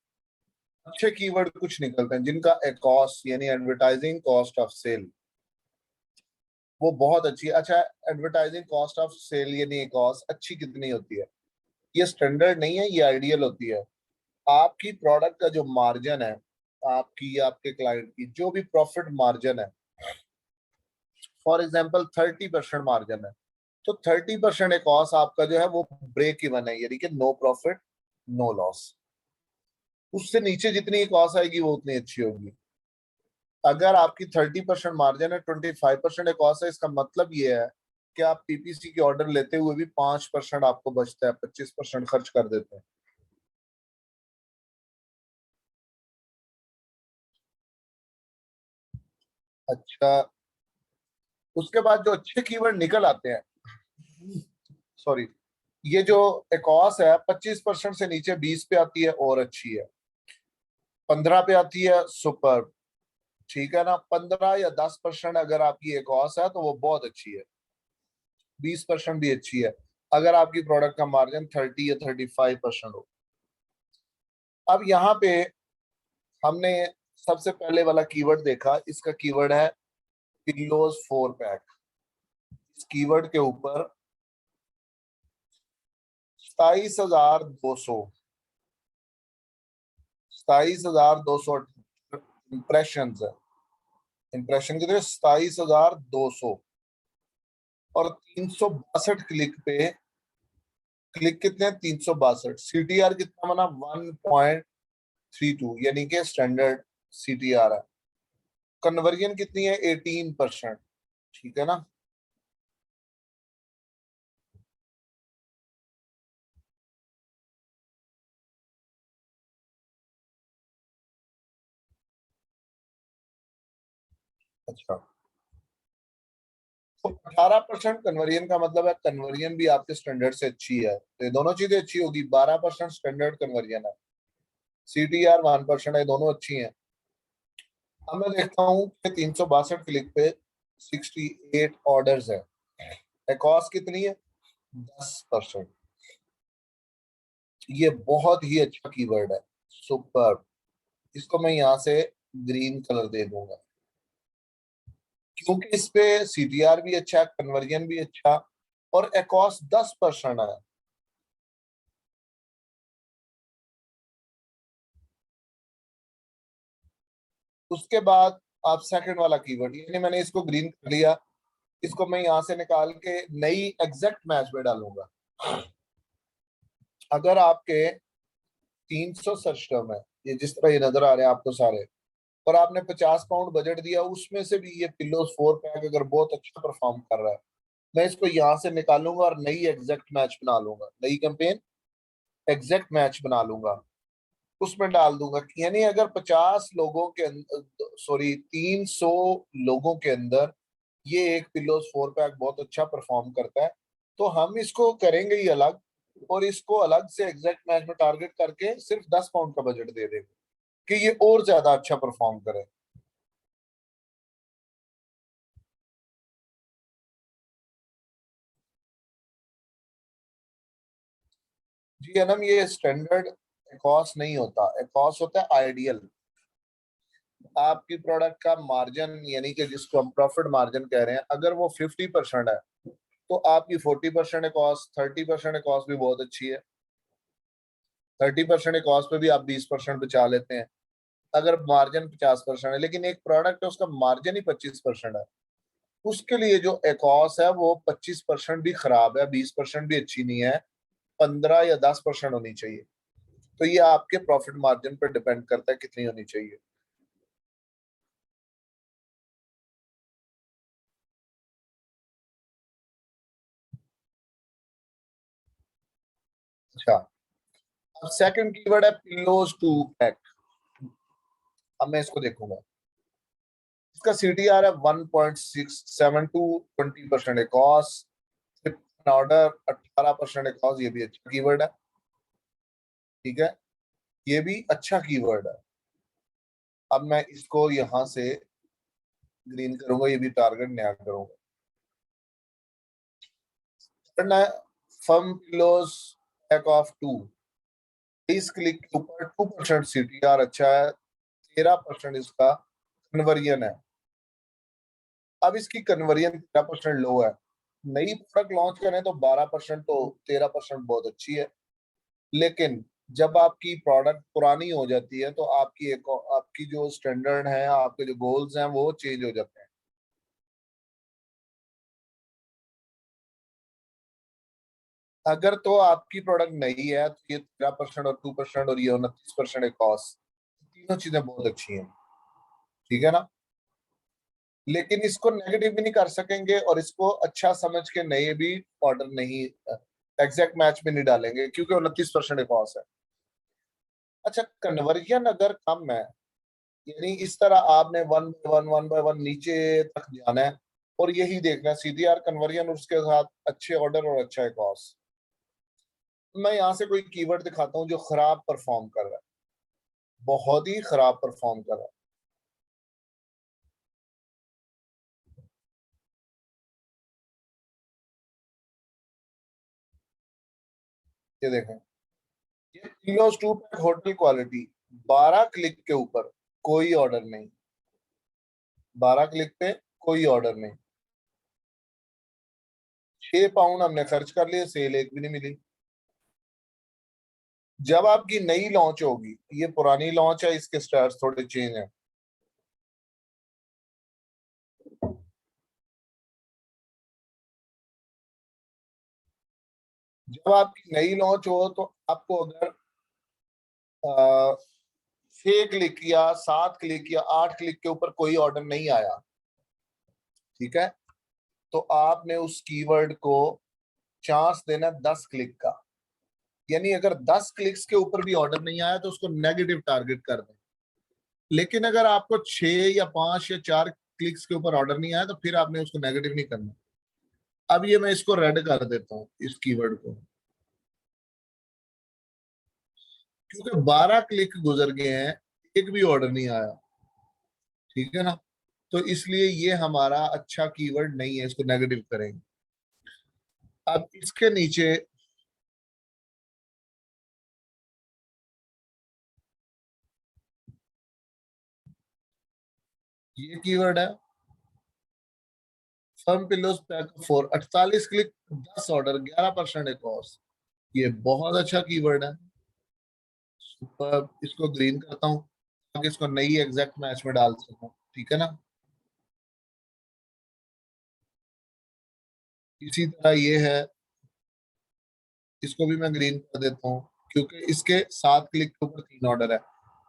अच्छे कीवर्ड कुछ निकलते हैं जिनका एकॉस यानी एडवर्टाइजिंग कॉस्ट ऑफ सेल वो बहुत अच्छी है। अच्छा, एडवर्टाइजिंग कॉस्ट ऑफ सेल यानी एकॉस अच्छी कितनी होती है, ये स्टैंडर्ड नहीं है, ये आइडियल होती है। आपकी प्रोडक्ट का जो मार्जिन है, आपकी या आपके क्लाइंट की जो भी प्रॉफिट मार्जिन है, फॉर एग्जांपल 30% मार्जिन है, तो 30% एक कॉस्ट आपका जो है वो ब्रेक इवन है, यानी कि नो प्रॉफिट नो लॉस। उससे नीचे जितनी कॉस्ट आएगी वो उतनी अच्छी होगी। अगर आपकी 30% मार्जिन है, 25% कॉस्ट है, इसका मतलब ये है कि आप PPC की ऑर्डर लेते हुए भी 5% आपको बचता है, 25% खर्च कर देते हैं। अच्छा, उसके बाद जो अच्छे कीवर्ड निकल आते हैं, सॉरी, ये जो एकॉस है 25% से नीचे 20 पे आती है और अच्छी है, 15 पे आती है सुपर, ठीक है ना, 15 या 10% अगर आपकी एकॉस है तो वो बहुत अच्छी है, 20% भी अच्छी है अगर आपकी प्रोडक्ट का मार्जिन 30 या 35% हो। अब यहाँ पे हमने सबसे पहले वाला कीवर्ड देखा, इसका कीवर्ड है पिल्लोज 4 पैक। इस कीवर्ड के ऊपर 27,200, 27,200 इंप्रेशन है। इंप्रेशन कितने, 27,200, और 362 पे, क्लिक कितने हैं, 362, CTR कितना बना, 1.32, यानी कि स्टैंडर्ड CTR है। कन्वर्जन कितनी है, 18%, ठीक है ना। अच्छा, तो 18% कन्वर्जन का मतलब है कन्वर्जन भी आपके स्टैंडर्ड से अच्छी है, तो ये दोनों चीजें अच्छी होगी। 12% स्टैंडर्ड कन्वर्जन है, CTR 1% है, दोनों अच्छी हैं। अब मैं देखता हूँ कि 362 क्लिक पे 68 ऑर्डर्स है, कॉस्ट कितनी है? 10%। ये बहुत ही अच्छा कीवर्ड है, सुपर। इसको मैं यहाँ से ग्रीन कलर दे दूंगा, क्योंकि इस पे CTR भी अच्छा, कन्वर्जन भी अच्छा, और एकॉस 10% है। उसके बाद आप सेकंड वाला कीवर्ड, यानी मैंने इसको ग्रीन कर लिया, इसको मैं यहां से निकाल के नई एग्जैक्ट मैच में डालूंगा। अगर आपके 300 सर्च टर्म है, ये जिस तरह ये नजर आ रहे हैं आपको सारे, और आपने 50 पाउंड बजट दिया, उसमें से भी ये पिल्लोस 4 पैक अगर बहुत अच्छा परफॉर्म कर रहा है, मैं इसको यहाँ से निकालूंगा और नई एग्जैक्ट मैच बना लूंगा, नई कैंपेन एग्जैक्ट मैच बना लूंगा, उसमें डाल दूंगा। यानी अगर 50 लोगों के अंदर, सॉरी 300 लोगों के अंदर ये एक पिल्लोस 4 पैक बहुत अच्छा परफॉर्म करता है, तो हम इसको करेंगे ही अलग, और इसको अलग से एग्जैक्ट मैच में टारगेट करके सिर्फ 10 पाउंड का बजट दे देंगे कि ये और ज्यादा अच्छा परफॉर्म करे। जी अनम, ये स्टैंडर्ड एकॉस नहीं होता, एकॉस होता है आइडियल। आपकी प्रोडक्ट का मार्जिन, यानी कि जिसको हम प्रॉफिट मार्जिन कह रहे हैं, अगर वो 50% है, तो आपकी 40% कॉस्ट, 30% कॉस्ट भी बहुत अच्छी है। 30% कॉस्ट पे भी आप 20% बचा लेते हैं। अगर मार्जिन 50% है, लेकिन एक प्रोडक्ट है उसका मार्जिन ही 25% है, उसके लिए जो एकॉस है वो 25% भी खराब है, 20% भी अच्छी नहीं है, 15 या 10% होनी चाहिए। तो ये आपके प्रॉफिट मार्जिन पर डिपेंड करता है कितनी होनी चाहिए। अच्छा, अब सेकंड कीवर्ड है पिलोज टू पैक। अब मैं इसको देखूंगा, इसका CTR है 1.672, 20% कॉस्ट, ऑर्डर 18% कॉस्ट, ये भी अच्छा कीवर्ड है। ठीक है, ये भी अच्छा कीवर्ड है। अब मैं इसको यहां से ग्रीन करूंगा, ये भी टारगेट नया करूंगा। करना है फर्म पिलोस पैक ऑफ 2, इस क्लिक के ऊपर 2% CTR अच्छा है, 13% इसका कन्वर्जन है। अब इसकी कन्वर्जन 13% लो है। नई प्रोडक्ट लॉन्च करें तो 12%, तो 13% बहुत अच्छी है, लेकिन जब आपकी प्रोडक्ट पुरानी हो जाती है तो आपकी एक, आपकी जो स्टैंडर्ड है, आपके जो गोल्स हैं वो चेंज हो जाते हैं। अगर तो आपकी प्रोडक्ट नई है तो ये 13% और 2% और ये 29% कॉस्ट, तीनों चीजें बहुत अच्छी हैं। ठीक है ना, लेकिन इसको नेगेटिव भी नहीं कर सकेंगे और इसको अच्छा समझ के नए भी ऑर्डर नहीं, एग्जैक्ट मैच में नहीं डालेंगे, क्योंकि 29% कॉस्ट है। अच्छा, कन्वर्जन अगर कम है, यानी इस तरह आपने वन बाय वन नीचे तक जाना है और यही देखना है CTR कन्वर्जन, उसके साथ अच्छे ऑर्डर और अच्छा कॉस्ट। मैं यहाँ से कोई कीवर्ड दिखाता हूँ जो खराब परफॉर्म कर रहा है, बहुत ही खराब परफॉर्म कर रहा है। ये देखें, ये किलोस 2 पैक होटल क्वालिटी, 12 क्लिक के ऊपर कोई ऑर्डर नहीं, 12 क्लिक पे कोई ऑर्डर नहीं, 6 पाउंड हमने खर्च कर लिए, सेल एक भी नहीं मिली। जब आपकी नई लॉन्च होगी, ये पुरानी लॉन्च है, इसके स्टार्स थोड़े चेंज हैं। जब आपकी नई लॉन्च हो तो आपको अगर 6 क्लिक या 7 क्लिक या 8 क्लिक के ऊपर कोई ऑर्डर नहीं आया, ठीक है, तो आपने उस कीवर्ड को चांस देना 10 क्लिक का। यानी अगर 10 क्लिक्स के ऊपर भी ऑर्डर नहीं आया तो उसको नेगेटिव टारगेट कर दें। लेकिन अगर आपको 6 या 5 या 4 क्लिक्स के ऊपर ऑर्डर नहीं आया तो फिर आपने उसको नेगेटिव नहीं करना। अब ये मैं इसको रेड कर देता हूँ इस कीवर्ड को, क्योंकि 12 क्लिक गुजर गए हैं, एक भी ऑर्डर नहीं आया। ठीक है ना, तो इसलिए ये हमारा अच्छा कीवर्ड नहीं है, इसको नेगेटिव करेंगे। अब इसके नीचे ये कीवर्ड है, firm pillows pack for 48 click 10 order 11% cost. ये बहुत अच्छा कीवर्ड है। सुपर, इसको ग्रीन करता हूँ ताकि इसको नई एग्जैक्ट मैच में डाल सकूं। ठीक है ना, इसी तरह ये है, इसको भी मैं ग्रीन कर देता हूँ क्योंकि इसके 7 क्लिक के ऊपर 3 ऑर्डर है।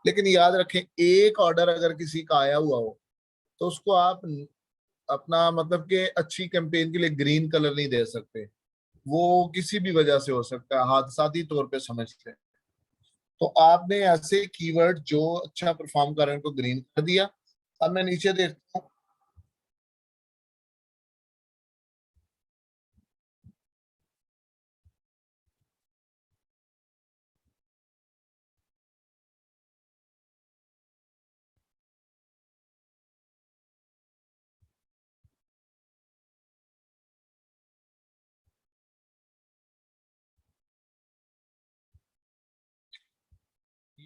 लेकिन याद रखें, एक ऑर्डर अगर किसी का आया हुआ हो तो उसको आप अपना मतलब कि अच्छी कैंपेन के लिए ग्रीन कलर नहीं दे सकते। वो किसी भी वजह से हो सकता है, हादसाती तौर पे समझ लें। तो आपने ऐसे कीवर्ड जो अच्छा परफॉर्म कर रहे हैं उनको ग्रीन कर दिया। अब मैं नीचे देखता हूँ,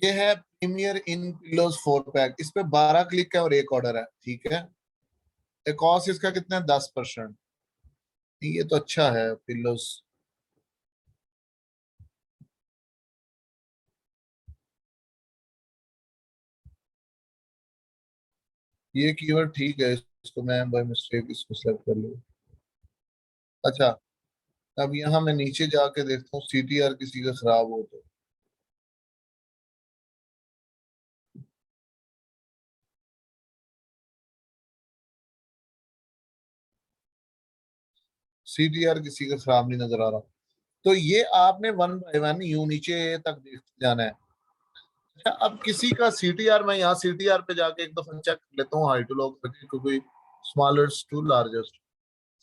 ये है प्रीमियर इन पिलोज 4 पैक। इस पे 12 क्लिक है और एक ऑर्डर है। ठीक है, कॉस्ट इसका कितना है, 10%। ये तो अच्छा है पिलोज। ये कीवर्ड ठीक है, इसको मैं बाय मिस्टेक इसको सेलेक्ट कर लूँ। अच्छा, अब यहाँ मैं नीचे जाके देखता हूँ सीटीआर किसी का खराब हो तो। सीटीआर किसी का खराब नहीं नजर आ रहा। तो ये आपने वन बाय वन यू नीचे तक देखते जाना है। अच्छा, अब किसी का सीटीआर, मैं यहाँ सीटीआर पे जाके एक दफा चेक कर लेता हूँ हाई टू लो करके, क्योंकि स्मॉलेस्ट टू लार्जेस्ट।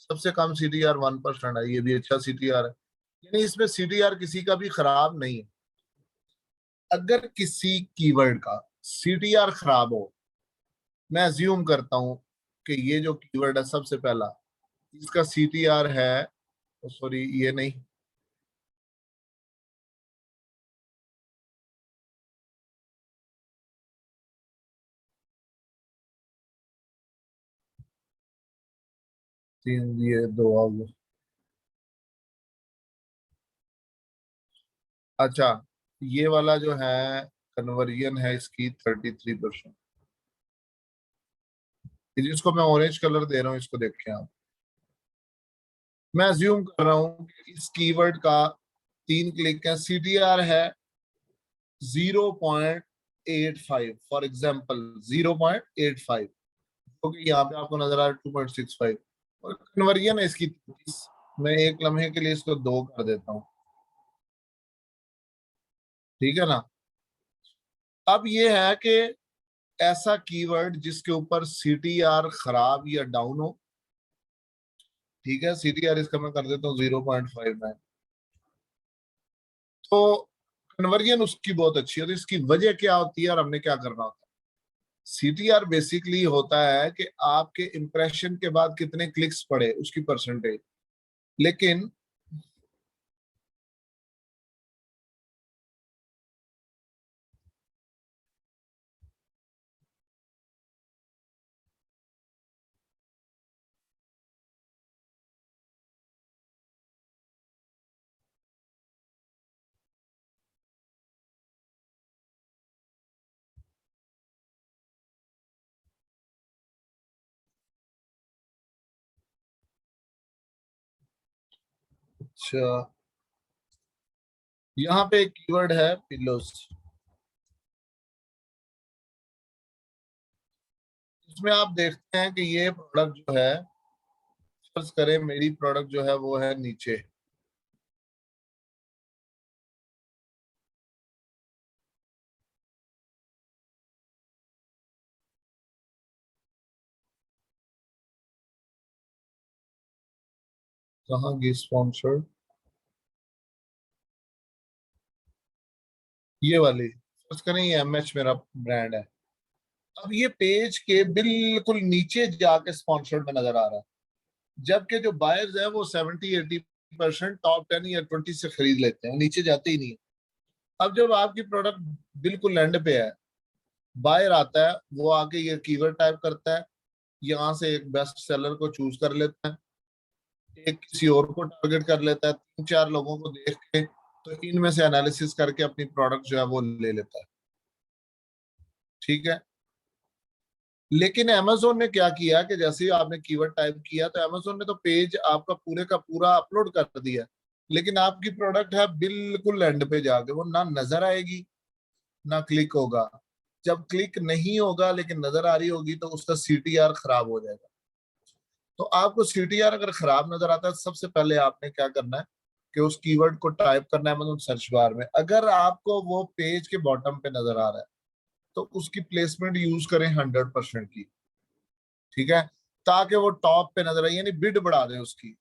सबसे कम सीटीआर 1% है, ये भी अच्छा सीटीआर है, यानी इसमें सीटीआर किसी का भी खराब नहीं है। अगर किसी कीवर्ड का सीटीआर खराब हो, मैं अज्यूम करता हूं कि ये जो कीवर्ड है सबसे पहला, इसका सीटीआर है, सॉरी ये नहीं, तीन ये दो आ गए। अच्छा, ये वाला जो है कन्वर्जन है इसकी 33%। जिसको मैं ऑरेंज कलर दे रहा हूँ इसको देखें आप। मैं अज्यूम कर रहा हूँ कि इस कीवर्ड का 3 क्लिक है, सीटीआर है 0.85, फॉर एग्जाम्पल 0.85, क्योंकि यहाँ पे आपको नजर आ रहा है 2.65, और कन्वर्जन है इसकी 30। मैं एक लम्हे के लिए इसको 2 कर देता हूँ। ठीक है ना, अब ये है कि ऐसा कीवर्ड जिसके ऊपर सीटीआर खराब या डाउन हो। ठीक है, सीटीआर इसका मैं कर देता हूँ 0.59। तो कन्वर्जन उसकी बहुत अच्छी है। तो इसकी वजह क्या होती है और हमने क्या करना होता है? सीटीआर बेसिकली होता है कि आपके इंप्रेशन के बाद कितने क्लिक्स पड़े उसकी परसेंटेज। लेकिन अच्छा, यहाँ पे एक कीवर्ड है पिलोस। इसमें आप देखते हैं कि ये प्रोडक्ट जो है, फर्ज करें मेरी प्रोडक्ट जो है वो है नीचे। कहाँ की स्पॉन्सर्ड, ये वाली सर्च करें, ये एमएच मेरा ब्रांड है। अब ये पेज के बिल्कुल नीचे जाके स्पॉन्सर्ड में नजर आ रहा है, जबकि जो बायर्स है वो 70-80% टॉप 10 या 20 से खरीद लेते हैं, नीचे जाते ही नहीं है। अब जब आपकी प्रोडक्ट बिल्कुल एंड पे है, बायर आता है, वो आके ये कीवर्ड टाइप करता है, यहाँ से एक बेस्ट सेलर को चूज कर लेता है, एक किसी और को टारगेट कर लेता है, 3-4 लोगों को देख के, तो इनमें से एनालिसिस करके अपनी प्रोडक्ट जो है वो ले लेता है। ठीक है। लेकिन अमेजोन ने क्या किया कि जैसे ही आपने कीवर्ड टाइप किया तो अमेजोन ने तो पेज आपका पूरे का पूरा अपलोड कर दिया, लेकिन आपकी प्रोडक्ट है बिल्कुल एंड पे जाके, वो ना नजर आएगी ना क्लिक होगा। जब क्लिक नहीं होगा लेकिन नजर आ रही होगी तो उसका सीटीआर खराब हो जाएगा। तो आपको सीटीआर अगर खराब नजर आता है, सबसे पहले आपने क्या करना है कि उस कीवर्ड को टाइप करना है मतलब सर्च बार में। अगर आपको वो पेज के बॉटम पे नजर आ रहा है तो उसकी प्लेसमेंट यूज करें 100% की। ठीक है। ताकि वो टॉप पे नजर आए, यानी बिड बढ़ा दें उसकी,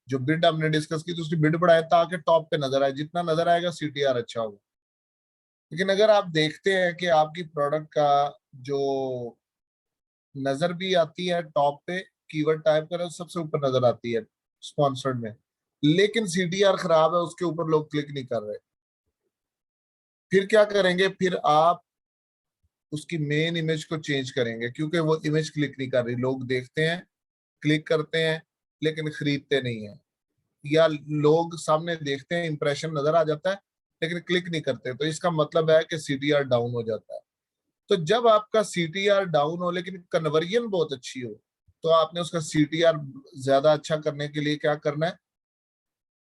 जो बिड हमने डिस्कस की तो उसकी बिड बढ़ाए ताकि टॉप पे नजर आए, जितना नजर आएगा सीटीआर अच्छा होगा। लेकिन अगर आप देखते हैं कि आपकी प्रोडक्ट का जो नजर भी आती है टॉप पे, कीवर्ड टाइप करें तो सबसे ऊपर नजर आती है स्पॉन्सर्ड में, लेकिन सीटीआर खराब है, उसके ऊपर लोग क्लिक नहीं कर रहे, फिर क्या करेंगे? फिर आप उसकी मेन इमेज को चेंज करेंगे, क्योंकि वो इमेज क्लिक नहीं कर रही, लोग देखते हैं, क्लिक करते हैं, लेकिन खरीदते नहीं है, या लोग सामने देखते हैं, इंप्रेशन नजर आ जाता है, लेकिन क्लिक नहीं करते, तो इसका मतलब है कि सीटीआर डाउन हो जाता है। तो जब आपका सीटीआर डाउन हो लेकिन कन्वर्जन बहुत अच्छी हो, तो आपने उसका सीटीआर ज्यादा अच्छा करने के लिए क्या करना है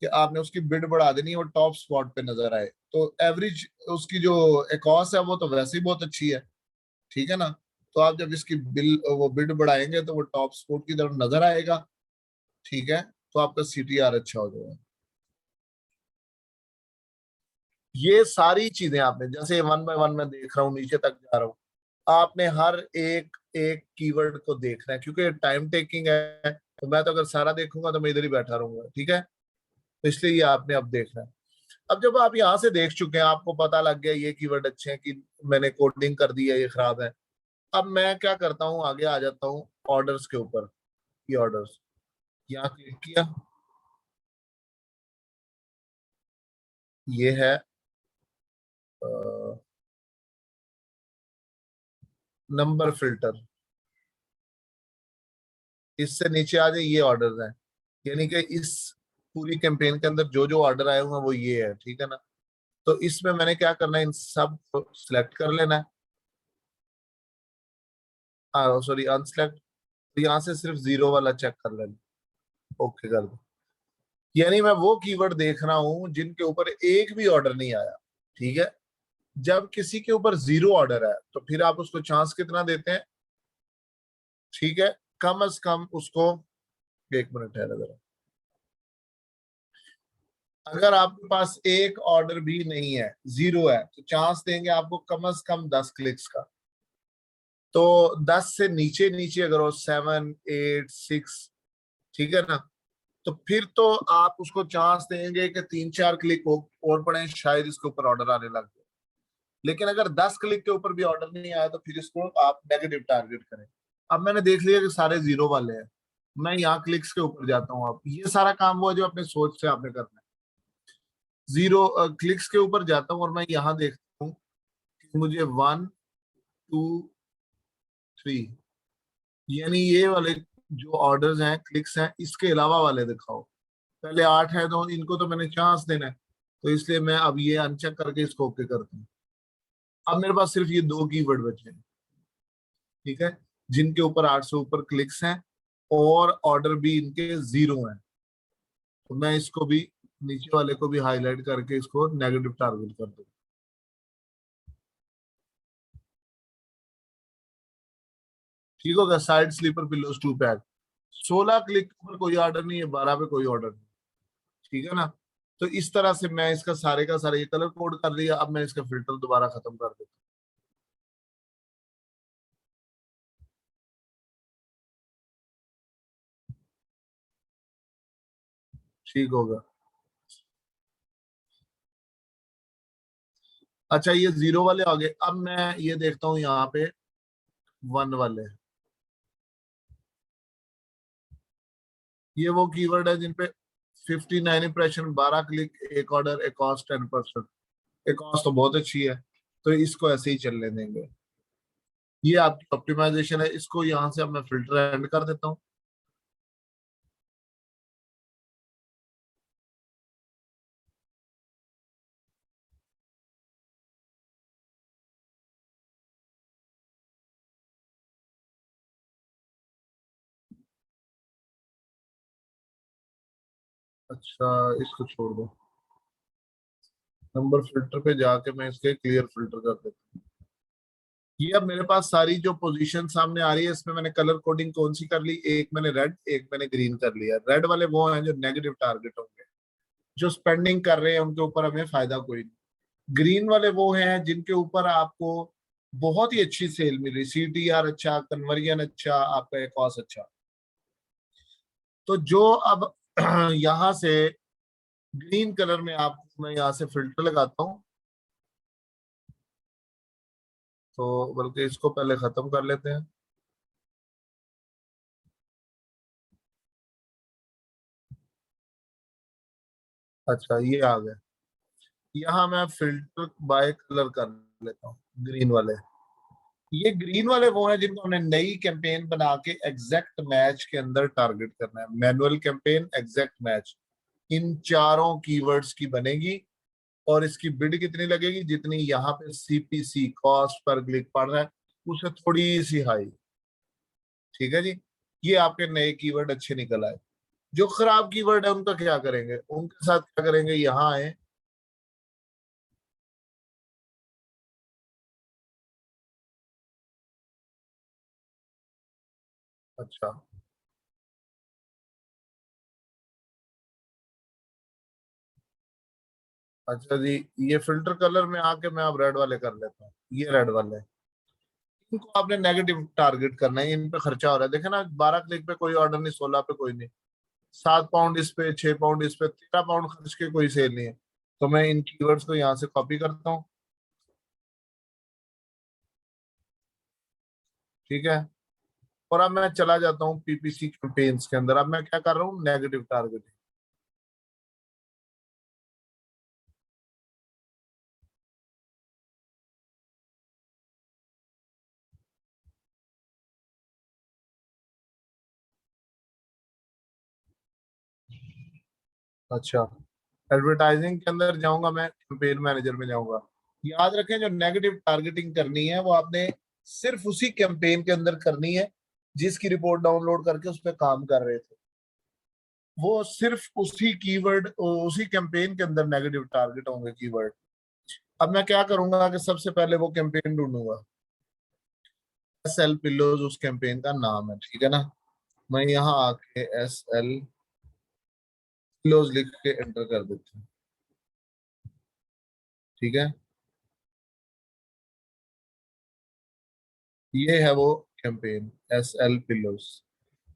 कि आपने उसकी बिड बढ़ा देनी है, वो टॉप स्पॉट पे नजर आए। तो एवरेज उसकी जो एकॉस है वो तो वैसे ही बहुत अच्छी है, ठीक है ना। तो आप जब इसकी वो बिड बढ़ाएंगे तो वो टॉप स्पॉट की तरफ नजर आएगा। ठीक है। तो आपका सीटीआर अच्छा हो जाएगा। ये सारी चीजें आपने जैसे वन बाय वन मैं देख रहा हूँ, नीचे तक जा रहा हूँ, आपने हर एक एक कीवर्ड को देखना है, क्योंकि टाइम टेकिंग है, तो मैं तो अगर सारा देखूंगा तो मैं इधर ही बैठा रहूंगा। ठीक है। तो इसलिए ये आपने अब देखना है। अब जब आप यहाँ से देख चुके हैं, आपको पता लग गया ये कीवर्ड अच्छे हैं कि मैंने कोडिंग कर दी है, ये खराब है, अब मैं क्या करता हूँ, आगे आ जाता हूँ ऑर्डर्स के ऊपर। ये ऑर्डर्स, यहाँ क्लिक किया, ये है नंबर फिल्टर, इससे नीचे आ जाए, ये ऑर्डर है, यानी कि इस पूरी कैंपेन के अंदर जो जो ऑर्डर आए हुए हैं वो ये है। ठीक है ना। तो इसमें मैंने क्या करना है, इन सब को सिलेक्ट कर लेना है, सॉरी अनसिलेक्ट, तो यहाँ से सिर्फ जीरो वाला चेक कर लेना, ओके कर दो। यानी मैं वो कीवर्ड देख रहा हूँ जिनके ऊपर एक भी ऑर्डर नहीं आया। ठीक है। जब किसी के ऊपर जीरो ऑर्डर है तो फिर आप उसको चांस कितना देते हैं? ठीक है, कम अज कम उसको, एक मिनट है, अगर आपके पास एक ऑर्डर भी नहीं है, जीरो है, तो चांस देंगे आपको कम से कम 10 क्लिक्स का। तो 10 से नीचे नीचे अगर हो, 7, 8, 6, ठीक है ना, तो फिर तो आप उसको चांस देंगे कि 3-4 क्लिक और पड़े, शायद इसके ऊपर ऑर्डर आने लग जाए। लेकिन अगर 10 क्लिक के ऊपर भी ऑर्डर नहीं आया तो फिर इसको आप नेगेटिव टारगेट करें। अब मैंने देख लिया कि सारे जीरो वाले हैं, मैं यहाँ क्लिक्स के ऊपर जाता हूँ। अब ये सारा काम हुआ जो अपने सोच से आपने करना है। जीरो क्लिक्स के ऊपर जाता हूँ और मैं यहाँ देखता हूँ कि मुझे 1, 2, 3, यानी ये वाले जो ऑर्डर्स हैं, क्लिक्स हैं, इसके अलावा वाले दिखाओ। पहले 8 है तो इनको तो मैंने चांस देना है, तो इसलिए मैं अब ये अनचेक करके इसको ओके करता हूँ। अब मेरे पास सिर्फ ये दो कीवर्ड बचे हैं, ठीक है, जिनके ऊपर 8 से ऊपर क्लिक्स हैं और ऑर्डर भी इनके जीरो हैं। तो मैं इसको भी, नीचे वाले को भी हाईलाइट करके इसको नेगेटिव टारगेट कर दूं। ठीक होगा। Side sleeper pillows 2 pack, 16 click पर कोई ऑर्डर नहीं है, 12 पे कोई ऑर्डर नहीं। ठीक है ना। तो इस तरह से मैं इसका सारे का सारा ये कलर कोड कर लिया। अब मैं इसका फिल्टर दोबारा खत्म कर देता हूँ। ठीक होगा। अच्छा, ये जीरो वाले आ गए। अब मैं ये देखता हूँ यहाँ पे वन वाले। ये वो कीवर्ड है जिन पे 59 इंप्रेशन, 12 क्लिक, एक ऑर्डर, एक कॉस्ट 10%। एक कॉस्ट तो बहुत अच्छी है, तो इसको ऐसे ही चलने देंगे। ये आपकी ऑप्टिमाइजेशन है। इसको यहाँ से अब मैं फिल्टर एंड कर देता हूँ। अच्छा, इसको छोड़ दो। नंबर फिल्टर पे जाके मैं इसके क्लियर फिल्टर कर देता हूँ। ये अब मेरे पास सारी जो पोजीशन सामने आ रही है, इसमें मैंने कलर कोडिंग कौन सी कर ली? एक मैंने रेड, एक मैंने ग्रीन कर लिया। रेड वाले वो हैं जो नेगेटिव टारगेट होंगे, जो स्पेंडिंग कर रहे हैं उनके ऊपर हमें फायदा कोई नहीं। ग्रीन वाले वो हैं जिनके ऊपर आपको बहुत ही अच्छी सेल मिल रही, CTR अच्छा, कन्वर्जन अच्छा, आपका कॉस्ट अच्छा। तो जो अब यहाँ से ग्रीन कलर में आप, मैं यहाँ से फिल्टर लगाता हूँ। तो बल्कि इसको पहले खत्म कर लेते हैं। अच्छा, ये आ गया। यहाँ मैं फिल्टर बाय कलर कर लेता हूँ, ग्रीन वाले। ये ग्रीन वाले वो हैं जिनको हमने नई कैंपेन बना के एग्जैक्ट मैच के अंदर टारगेट करना है। मैनुअल कैंपेन, एग्जैक्ट मैच, इन चारों कीवर्ड्स की बनेगी। और इसकी बिड कितनी लगेगी? जितनी यहाँ पे CPC, कॉस्ट पर क्लिक पड़ रहा है, उससे थोड़ी सी हाई। ठीक है जी। ये आपके नए कीवर्ड अच्छे निकल आए। जो खराब कीवर्ड है उनका क्या करेंगे? उनके साथ क्या करेंगे? यहाँ आए। अच्छा। अच्छा जी, ये फिल्टर कलर में आके मैं अब रेड वाले कर लेता हूँ। ये रेड वाले, इनको आपने नेगेटिव टारगेट करना है। इन पे खर्चा हो रहा है, देखे ना, 12 क्लिक पे कोई ऑर्डर नहीं, 16 पे कोई नहीं, 7 पाउंड इस पे, 6 पाउंड इस पे, 13 पाउंड खर्च के कोई सेल नहीं है। तो मैं इन कीवर्ड्स को यहाँ से कॉपी करता हूँ। ठीक है। और अब मैं चला जाता हूँ PPC कैंपेन्स के अंदर। अब मैं क्या कर रहा हूँ? Negative targeting. अच्छा, एडवर्टाइजिंग के अंदर जाऊंगा, मैं कैंपेन मैनेजर में जाऊंगा। याद रखें, जो नेगेटिव टारगेटिंग करनी है वो आपने सिर्फ उसी कैंपेन के अंदर करनी है जिसकी रिपोर्ट डाउनलोड करके उस पर काम कर रहे थे। वो सिर्फ उसी कीवर्ड, उसी कैंपेन के अंदर नेगेटिव टारगेट होंगे कीवर्ड। अब मैं क्या करूंगा कि सबसे पहले वो कैंपेन ढूंढूंगा। SL पिल्लोज उस कैंपेन का नाम है, ठीक है ना। मैं यहाँ आके SL पिल्लोज लिख के एंटर कर देता हूँ। ठीक है, ये है वो कैंपेन, SL पिल्लोज।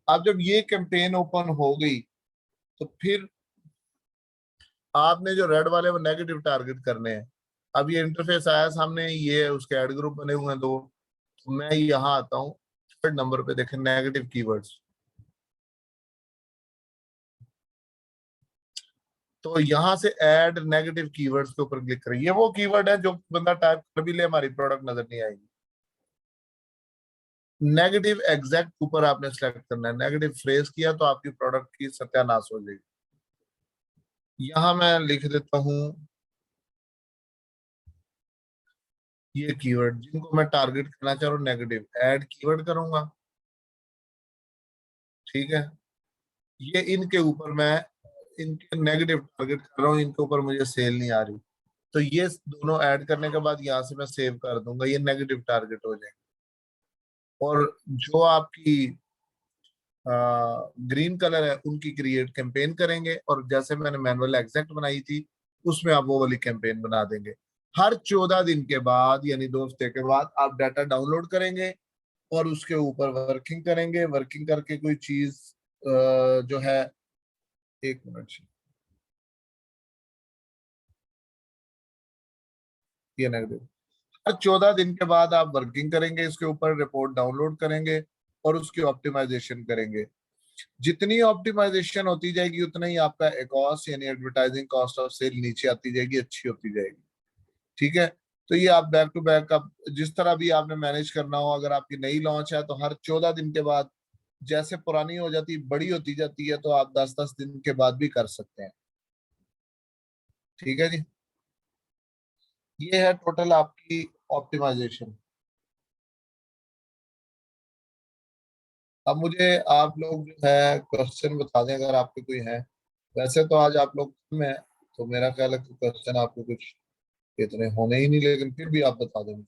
अब जब ये कैंपेन ओपन हो गई, तो फिर आपने जो रेड वाले वो नेगेटिव टारगेट करने हैं। अब ये इंटरफेस आया सामने, ये उसके ऐड ग्रुप बने हुए हैं दो। तो मैं यहाँ आता हूँ, थर्ड नंबर पे देखें, नेगेटिव कीवर्ड्स। तो यहाँ से ऐड नेगेटिव कीवर्ड्स के ऊपर क्लिक करें। ये वो कीवर्ड है जो बंदा टाइप कर भी ले, हमारी प्रोडक्ट नजर नहीं आएगी। नेगेटिव एग्जैक्ट ऊपर आपने सेलेक्ट करना है। नेगेटिव फ्रेज किया तो आपकी प्रोडक्ट की सत्यानाश हो जाएगी। यहाँ मैं लिख देता हूँ ये कीवर्ड जिनको मैं टारगेट करना चाह रहा हूँ, नेगेटिव, ऐड कीवर्ड करूंगा। ठीक है। ये इनके ऊपर मैं इनके नेगेटिव टारगेट कर रहा हूँ, इनके ऊपर मुझे सेल नहीं आ रही। तो ये दोनों ऐड करने के बाद यहाँ से मैं सेव कर दूंगा, ये नेगेटिव टारगेट हो जाएंगे। और जो आपकी ग्रीन कलर है उनकी क्रिएट कैंपेन करेंगे, और जैसे मैंने मैनुअल एग्जैक्ट बनाई थी उसमें आप वो वाली कैंपेन बना देंगे। हर 14 दिन के बाद, यानी 2 हफ्ते के बाद, आप डाटा डाउनलोड करेंगे और उसके ऊपर वर्किंग करेंगे। वर्किंग करके कोई चीज जो है, एक मिनट, ये नेगेटिव। हर 14 दिन के बाद आप वर्किंग करेंगे, इसके ऊपर रिपोर्ट डाउनलोड करेंगे और उसकी ऑप्टिमाइजेशन करेंगे। जितनी ऑप्टिमाइजेशन होती जाएगी उतना ही आपका एकॉस यानी एडवर्टाइजिंग कॉस्ट ऑफ सेल नीचे आती जाएगी, अच्छी होती जाएगी। ठीक है, तो ये आप बैक टू बैक आप जिस तरह भी आपने मैनेज करना हो, अगर आपकी नई लॉन्च है तो हर 14 दिन के बाद, जैसे पुरानी हो जाती बड़ी होती जाती है तो आप 10-10 दिन के बाद भी कर सकते हैं। ठीक है जी, ये है टोटल आपकी ऑप्टिमाइजेशन। अब मुझे आप लोग जो है क्वेश्चन बता दें अगर आपके कोई है। वैसे तो आज आप लोग में, तो मेरा ख्याल है कि क्वेश्चन आपको कुछ इतने होने ही नहीं, लेकिन फिर भी आप बता दें।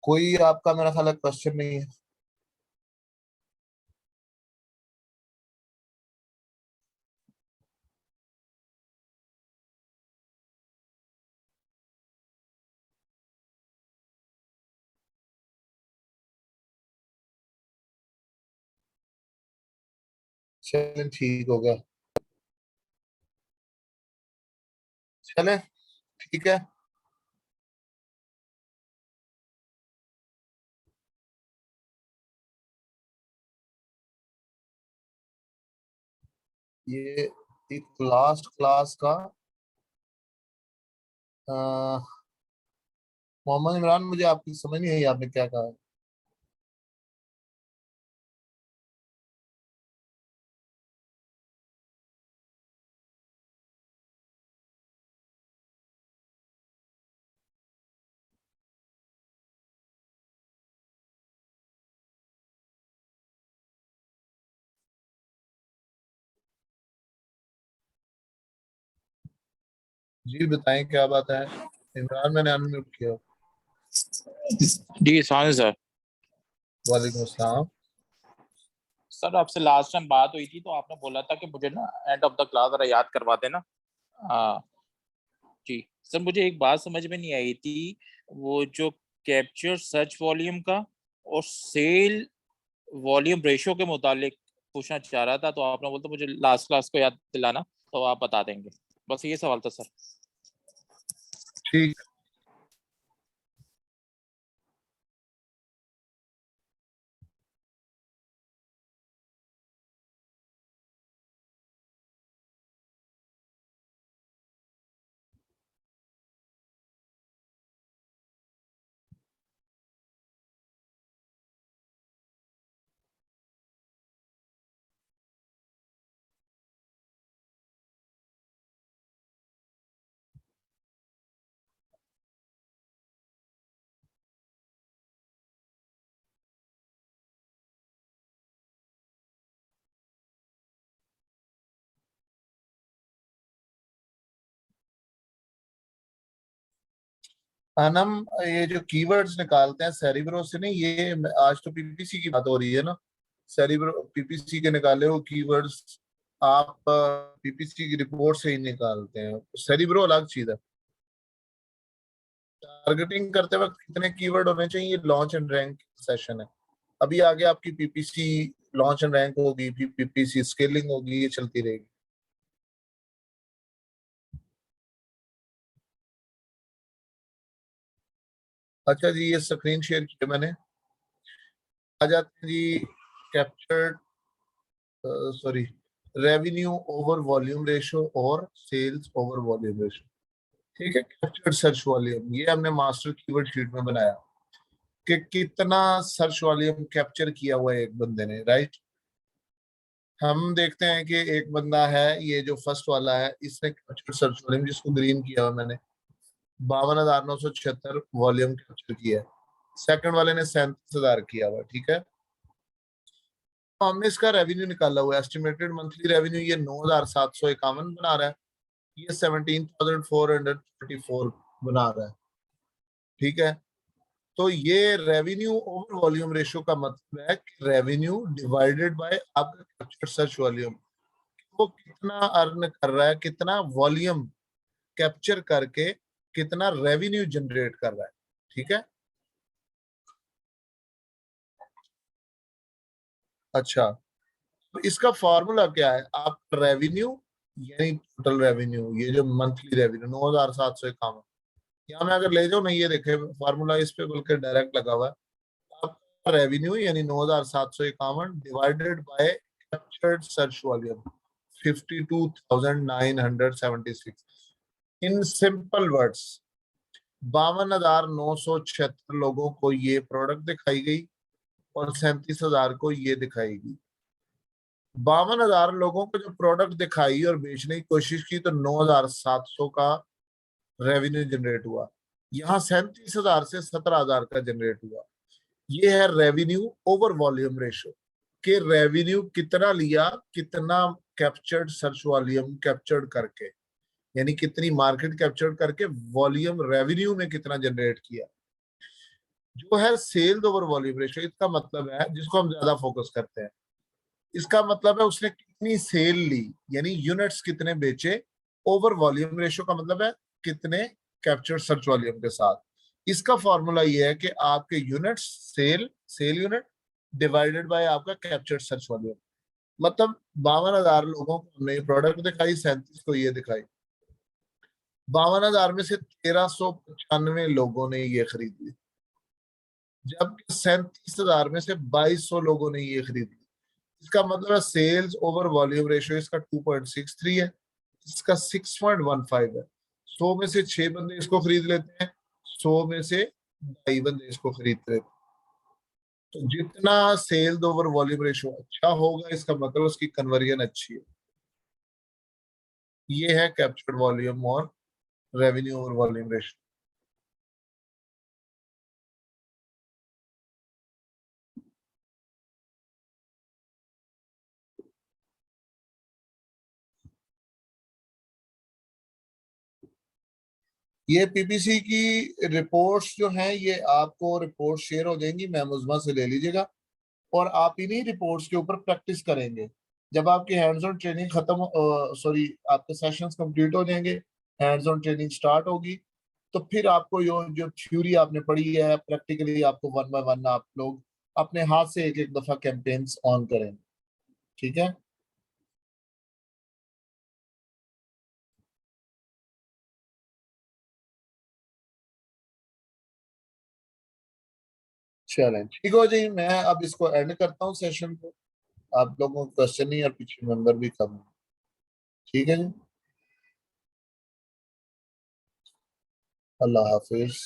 कोई आपका मेरा ख्याल है क्वेश्चन नहीं है। चलें ठीक होगा। चलें ठीक है। ये एक लास्ट क्लास का मोहम्मद इमरान, मुझे आपकी समझ नहीं आई आपने क्या कहा। जी बताएं क्या बात है। इमरान, मैंने अनम्यूट किया। जी सानी सर। वालेकुम अस्सलाम। सर आपसे लास्ट टाइम बात हुई थी तो आपने बोला था कि मुझे ना एंड ऑफ द क्लास जरा याद करवा देना। हाँ जी सर, मुझे एक बात समझ में नहीं आई थी, वो जो कैप्चर सर्च वॉल्यूम का और सेल वॉल्यूम रेशो के मुतालिक पूछना चाह रहा था, तो आपने बोला मुझे लास्ट क्लास को याद दिलाना, तो आप बता देंगे। बस ये सवाल था सर। ठीक। अनम, ये जो कीवर्ड्स निकालते हैं सेरिब्रो से नहीं, ये आज तो पीपीसी की बात हो रही है ना। सेरिब्रो पीपीसी के निकाले हो कीवर्ड्स आप पीपीसी की रिपोर्ट से ही निकालते हैं। सेरिब्रो अलग चीज है। टारगेटिंग करते वक्त कितने कीवर्ड होने चाहिए, लॉन्च एंड रैंक सेशन है। अभी आगे आपकी पीपीसी लॉन्च एंड रैंक होगी, फिर पीपीसी स्केलिंग होगी, ये चलती रहेगी। अच्छा जी, ये स्क्रीन शेयर किया मैंने। आ जाते हैं जी captured, sorry, revenue over volume ratio और सेल्स ओवर वॉल्यूम रेशो। ठीक है, कैप्चर्ड सर्च वॉल्यूम ये हमने मास्टर कीवर्ड शीट में बनाया कि कितना सर्च वॉल्यूम कैप्चर किया हुआ है एक बंदे ने, राइट। हम देखते हैं कि एक बंदा है, ये जो फर्स्ट वाला है, इसने कैप्चर्ड सर्च वॉल्यूम, जिसको ग्रीन किया हुआ मैंने, 52,976 वॉल्यूम कैप्चर किया है। सेकंड वाले ने 37,000 किया हुआ, ठीक है। तो हमने इसका रेवेन्यू निकाला हुआ है, एस्टिमेटेड मंथली रेवेन्यू ये 9,751 बना रहा है, ये 17,444 बना रहा है। ठीक है। तो ये रेवेन्यू ओवर वॉल्यूम रेशियो का मतलब है कि रेवेन्यू डिवाइडेड बाय आपका कैप्चर सर्च वॉल्यूम, वो कितना अर्न कर रहा है, कितना वॉल्यूम कैप्चर करके कितना रेवेन्यू जनरेट कर रहा है। ठीक है। अच्छा, तो इसका फॉर्मूला क्या है? आप रेवेन्यू यानी टोटल रेवेन्यू, ये जो मंथली रेवेन्यू 9,751, यहाँ मैं अगर ले जाऊं ना, ये देखे फॉर्मूला इस पे बल्कि डायरेक्ट लगा हुआ है। आपका रेवेन्यू यानी 9,751 divided by captured search volume 52,976। In simple words 52,976 लोगों को ये प्रोडक्ट दिखाई गई और 37,000 को ये दिखाई गई। 52,000 लोगों को जो प्रोडक्ट दिखाई और बेचने की कोशिश की तो 9,700 का रेवेन्यू जनरेट हुआ। यहाँ 37,000 से 17,000 का जनरेट हुआ। ये है रेवेन्यू ओवर वॉल्यूम रेशो, के रेवेन्यू कितना लिया, कितना कैप्चर्ड सर्च वॉल्यूम कैप्चर्ड करके, यानी कितनी मार्केट कैप्चर्ड करके वॉल्यूम रेवेन्यू में कितना जनरेट किया। जो है सेल्स ओवर वॉल्यूम रेशो, इसका मतलब है, जिसको हम ज्यादा फोकस करते हैं, इसका मतलब है उसने कितनी सेल ली, यानी यूनिट्स कितने बेचे। ओवर वॉल्यूम रेशो का मतलब है कितने कैप्चर सर्च वॉल्यूम के साथ। इसका फॉर्मूला ये है कि आपके units sale unit divided by आपका कैप्चर सर्च वॉल्यूम। मतलब 52,000 लोगों को हमने प्रोडक्ट दिखाई, 37 को ये दिखाई। 52,000 में से 1,395 लोगों ने ये खरीद ली, जबकि 37,000 में से 2,200 लोगों ने ये खरीद ली। इसका मतलब है सेल्स ओवर वॉल्यूम रेशियो इसका 2.63 है, इसका 6.15 है। 100 में से 6 बंदे इसको खरीद लेते हैं, 100 में से 2.5 बंदे इसको खरीदते हैं। तो जितना सेल्स ओवर वॉल्यूम रेशियो अच्छा होगा, इसका मतलब उसकी कन्वर्जन अच्छी है। ये है कैप्चर्ड वॉल्यूम और रेवेन्यू ओवर वॉल्यूम रेशियो। ये पीपीसी की रिपोर्ट्स जो हैं, ये आपको रिपोर्ट शेयर हो जाएंगी, महमुजमा से ले लीजिएगा और आप इन्हीं रिपोर्ट्स के ऊपर प्रैक्टिस करेंगे। जब आपकी हैंड्स ऑन ट्रेनिंग खत्म, सॉरी, आपके सेशंस कंप्लीट हो जाएंगे, हैंड्स ऑन ट्रेनिंग स्टार्ट होगी, तो फिर आपको जो थ्योरी आपने पढ़ी है प्रैक्टिकली आपको वन बाय वन आप लोग अपने हाथ से एक एक दफा कैंपेन्स ऑन करेंगे। ठीक है। चलें, ठीक हो जी, मैं अब इसको एंड करता हूँ सेशन को। आप लोगों को क्वेश्चन नहीं और पीछे मेंबर भी कम है। ठीक है जी, अल्लाह हाफिज।